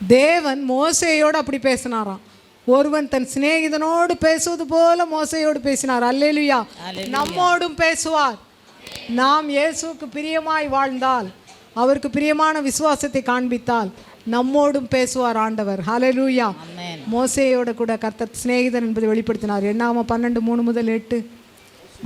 தேவன் மோசேயோடு அப்படி பேசினாராம். ஒருவன் தன் சிநேகிதனோடு பேசுவது போல மோசையோடு பேசினார். அல்லேலூயா. நம்மோடும் பேசுவார். நாம் இயேசுவுக்கு பிரியமாய் வாழ்ந்தால், அவருக்கு பிரியமான விசுவாசத்தை காண்பித்தால் நம்மோடும் பேசுவார் ஆண்டவர். ஹல்லேலூயா. மோசேயோட கூட கர்த்தர் சிநேகிதன் என்பதை வெளிப்படுத்தினார். என்னாகமம் 12:3-8.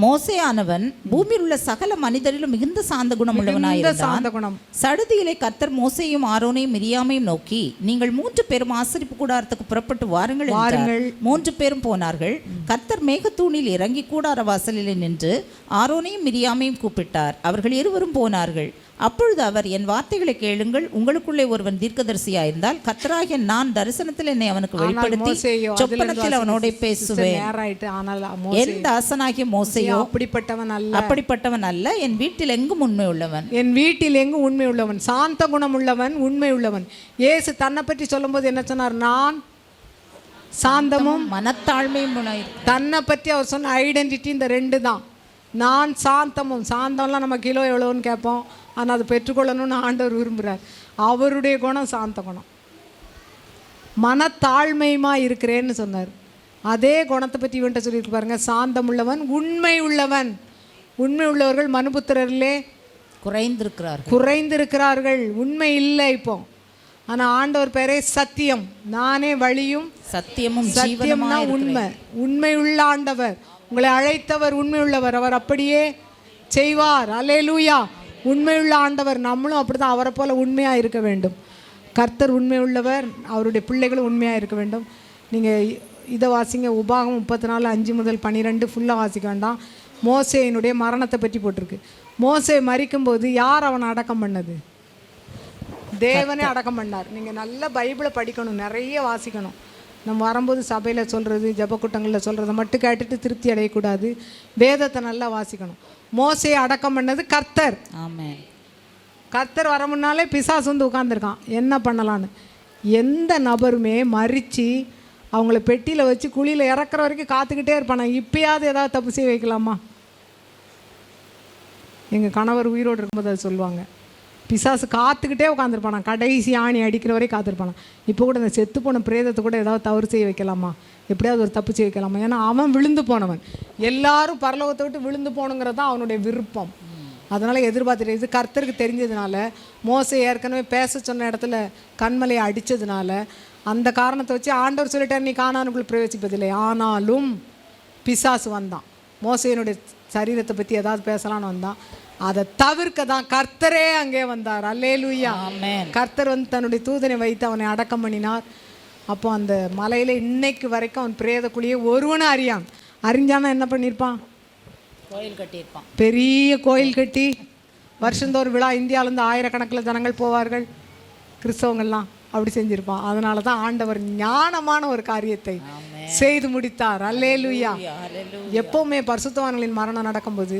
மோசேயானவன் பூமியில் உள்ள சகல மனிதரிலும் மிகுந்த சாந்த குணம் உள்ளவனாயிருந்தான். சடுதியிலே கர்த்தர் மோசேயும் ஆரோனையும் மிரியாமையும் நோக்கி, நீங்கள் 3 பேரும் ஆசரிப்பு கூடாரத்துக்கு புறப்பட்டு வாருங்கள் என்றார். 3 பேரும் போனார்கள். கர்த்தர் மேகத்தூணில் இறங்கி கூடார வாசலிலே நின்று ஆரோனையும் மிரியாமையும் கூப்பிட்டார். அவர்கள் இருவரும் போனார்கள். அப்பொழுது அவர், என் வார்த்தைகளை கேளுங்கள். உங்களுக்குள்ளே ஒருவன் தீர்க்கதரிசியாயிருந்தால் கர்த்தராகிய நான் தரிசனத்தில் என்னை அவனுக்கு வெளிப்படுத்தி சொப்பனத்தில் அவனோட பேசுவேன். என் தாசனாகிய மோசேயோ அப்படிப்பட்டவன் அல்ல. என் வீட்டில் எங்கும் உண்மை உள்ளவன். என் வீட்டில் எங்கும் உண்மை உள்ளவன், சாந்த குணம் உள்ளவன், உண்மை உள்ளவன். இயேசு தன்னை பற்றி சொல்லும்போது என்ன சொன்னார்? நான் சாந்தமும் மனத்தாழ்மையும். தன்னை பற்றி அவர் சொன்ன ஐடென்டிட்டி இந்த 2 தான். நான் சாந்தமும். சாந்தம்லாம் நம்ம கிலோ எவ்வளோன்னு கேட்போம், ஆனால் அதை பெற்றுக்கொள்ளணும்னு ஆண்டவர் விரும்புகிறார். அவருடைய குணம் சாந்த குணம். மனத்தாழ்மையுமா இருக்கிறேன்னு சொன்னார். அதே குணத்தை பற்றி இவன்ட்ட சொல்லியிருக்கு பாருங்க. சாந்தம் உள்ளவன், உண்மை உள்ளவன். உண்மை உள்ளவர்கள் மனுபுத்திரரிலே குறைந்திருக்கிறார்கள். உண்மை இல்லை இப்போ. ஆனால் ஆண்டவர் பேரே சத்தியம். நானே வழியும் சத்தியமும். சத்தியம்னா உண்மை. உண்மை உள்ள ஆண்டவர். உங்களை அழைத்தவர் உண்மை உள்ளவர். அவர் அப்படியே செய்வார். அல்லேலூயா. உண்மையுள்ள ஆண்டவர். நம்மளும் அப்படி தான் அவரை போல் உண்மையாக இருக்க வேண்டும். கர்த்தர் உண்மை உள்ளவர், அவருடைய பிள்ளைகளும் உண்மையாக இருக்க வேண்டும். நீங்கள் இதை வாசிங்க. உபாகம் 34:5-12 ஃபுல்லாக வாசிக்க வேண்டாம். மோசேயினுடைய மரணத்தை பற்றி போட்டிருக்கு. மோசே மரிக்கும்போது யார் அவனை அடக்கம் பண்ணது? தேவனே அடக்கம் பண்ணார். நீங்கள் நல்ல பைபிளை படிக்கணும், நிறைய வாசிக்கணும். நம்ம வரும்போது சபையில் சொல்கிறது, ஜபக்கூட்டங்களில் சொல்கிறத மட்டும் கேட்டுட்டு திருப்தி அடையக்கூடாது. வேதத்தை நல்லா வாசிக்கணும். மோசே அடக்கம் பண்ணது கர்த்தர். ஆமென். கர்த்தர் வர முன்னாலே பிசாசு வந்து உட்காந்துருக்கான் என்ன பண்ணலான்னு. எந்த நபருமே மறித்து அவங்கள பெட்டியில் வச்சு குழியில் இறக்குற வரைக்கும் காத்துக்கிட்டே இருப்பானா. இப்பயாவது ஏதாவது தப்பு செய்ய வைக்கலாமா? எங்கள் கணவர் உயிரோடு இருக்கும்போது அது சொல்லுவாங்க. பிசாசு காத்துக்கிட்டே உட்காந்துருப்பானா, கடைசி ஆணி அடிக்கிற வரைக்கும் காத்திருப்பானா. இப்போ கூட இந்த செத்து போன பிரேதத்தை கூட ஏதாவது தவறு செய்ய வைக்கலாமா? எப்படியாவது ஒரு தப்பு செய்ய வைக்கலாமா? ஏன்னா அவன் விழுந்து போனவன். எல்லாரும் பரலோகத்தை விட்டு விழுந்து போகணுங்கிறது தான் அவனுடைய விருப்பம். அதனால் எதிர்பார்த்துட்டு இது கர்த்தருக்கு தெரிஞ்சதுனால, மோசே ஏற்கனவே பேச சொன்ன இடத்துல கண்மலையை அடித்ததுனால, அந்த காரணத்தை வச்சு ஆண்டவர் சொல்லிட்டார், நீ கானானுக்குள் பிரவேசிப்பதில்லை. ஆனாலும் பிசாசு வந்தான். மோசையினுடைய சரீரத்தை பற்றி ஏதாவது பேசலான்னு வந்தான். அதை தவிர்க்க தான் கர்த்தரே அங்கே வந்தார். அல்லேலூயா. கர்த்தர் வந்து தன்னுடைய தூதனை வைத்து அவனை அடக்கம் பண்ணினார். அப்போ அந்த மலையில் இன்னைக்கு வரைக்கும் அவன் பிரேத குழியை ஒருவனும் அறிஞ்சானா என்ன பண்ணியிருப்பான்? கோயில் கட்டியிருப்பான். பெரிய கோயில் கட்டி வருஷந்தோறும் விழா. இந்தியாவிலேருந்து ஆயிரக்கணக்கில் ஜனங்கள் போவார்கள், கிறிஸ்தவங்கள்லாம். அப்படி செஞ்சுருப்பான். அதனால தான் ஆண்டவர் ஞானமான ஒரு காரியத்தை செய்து முடித்தார். அல்லேலூயா. எப்போவுமே பரிசுத்தவான்களின் மரணம் நடக்கும்போது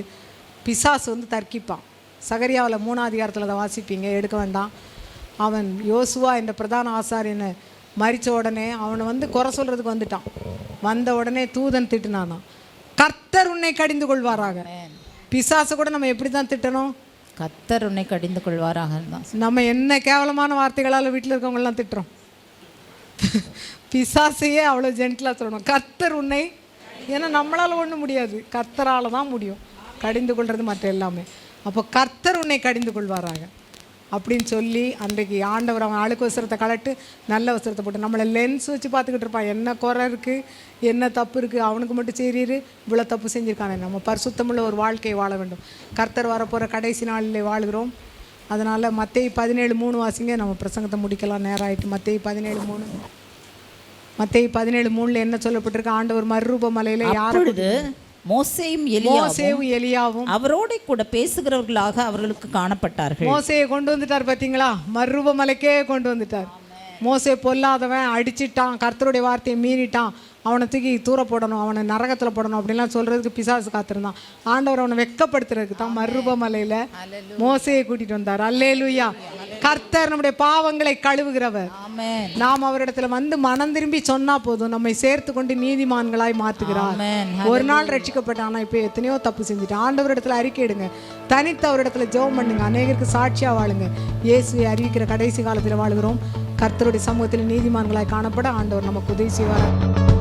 பிசாசு வந்து தர்க்கிப்பான். சகரியாவில் 3ஆம் அதிகாரத்தில் அதை வாசிப்பீங்க, எடுக்க வேண்டாம். அவன் யோசுவா என்ற பிரதான ஆசாரியனை மரித்த உடனே அவனை வந்து குறை சொல்கிறதுக்கு வந்துட்டான். வந்த உடனே தூதன் திட்டுனானா, கர்த்தர் உன்னை கடிந்து கொள்வாராக. பிசாசு கூட நம்ம எப்படி தான் திட்டணும்? கர்த்தர் உன்னை கடிந்து கொள்வாராக தான். நம்ம என்ன கேவலமான வார்த்தைகளால் வீட்டில் இருக்கவங்கெல்லாம் திட்டுறோம். பிசாசையே அவ்வளோ ஜென்டிலாக சொல்லணும், கர்த்தர் உன்னை. ஏன்னா நம்மளால் ஒன்றும் முடியாது, கர்த்தரால் தான் முடியும் கடிந்து கொள்வது மற்ற எல்லாமே. அப்போ கர்த்தர் உன்னை கடிந்து கொள்வாராக அப்படின்னு சொல்லி அன்றைக்கு ஆண்டவர் அவன் அழுக்கு வஸ்திரத்தை கலட்டு நல்ல வஸ்திரத்தை போட்டு நம்மளை லென்ஸ் வச்சு பார்த்துக்கிட்டு இருப்பான். என்ன குறை இருக்குது, என்ன தப்பு இருக்குது, அவனுக்கு மட்டும் செய்கிறீரு, இவ்வளோ தப்பு செஞ்சுருக்கானே. நம்ம பரிசுத்தமுள்ள ஒரு வாழ்க்கையை வாழ வேண்டும். கர்த்தர் வரப்போகிற கடைசி நாளில் வாழ்கிறோம். அதனால் மத்தேயு 17:3 வாசிங்க. நம்ம பிரசங்கத்தை முடிக்கலாம், நேரம் ஆகிட்டு. மத்தேயு 17:3 என்ன சொல்லப்பட்டிருக்கு? ஆண்டவர் மறுரூப மலையில் யாரோடு? மோசேயும் எலியாவும் அவரோட கூட பேசுகிறவர்களாக அவர்களுக்கு காணப்பட்டார்கள். மோசையை கொண்டு வந்துட்டார் பார்த்தீங்களா? மறுரூப மலைக்கே கொண்டு வந்துட்டார். மோசே பொல்லாதவன், அடிச்சிட்டான், கர்த்தருடைய வார்த்தையை மீறிட்டான், அவனை தூக்கி தூர போடணும், அவனை நரகத்தில் போடணும் அப்படின்லாம் சொல்கிறதுக்கு பிசாசு காத்திருந்தான். ஆண்டவர் அவனை வெட்கப்படுத்துறதுக்கு தான் மறுரூப மலையில் மோசையை கூட்டிகிட்டு வந்தார். அல்லேலூயா. கர்த்தர் நம்முடைய பாவங்களை கழுவுகிறவர். நாம் அவரிடத்துல வந்து மனம் திரும்பி சொன்னா போதும், நம்மை சேர்த்து கொண்டு நீதிமான்களாய் மாற்றுகிறார். ஒரு நாள் ரட்சிக்கப்பட்ட, ஆனால் இப்போ எத்தனையோ தப்பு செஞ்சுட்டேன். ஆண்டவரிடத்துல அறிக்கை எடுங்க, தனித்து அவரிடத்துல ஜெபம் பண்ணுங்க, அநேகருக்கு சாட்சியாக வாழுங்க. இயேசுவை அறிவிக்கிற கடைசி காலத்தில் வாழுகிறோம். கர்த்தருடைய சமூகத்தில் நீதிமான்களாய் காணப்பட ஆண்டவர் நமக்கு உதவி செய்வார்.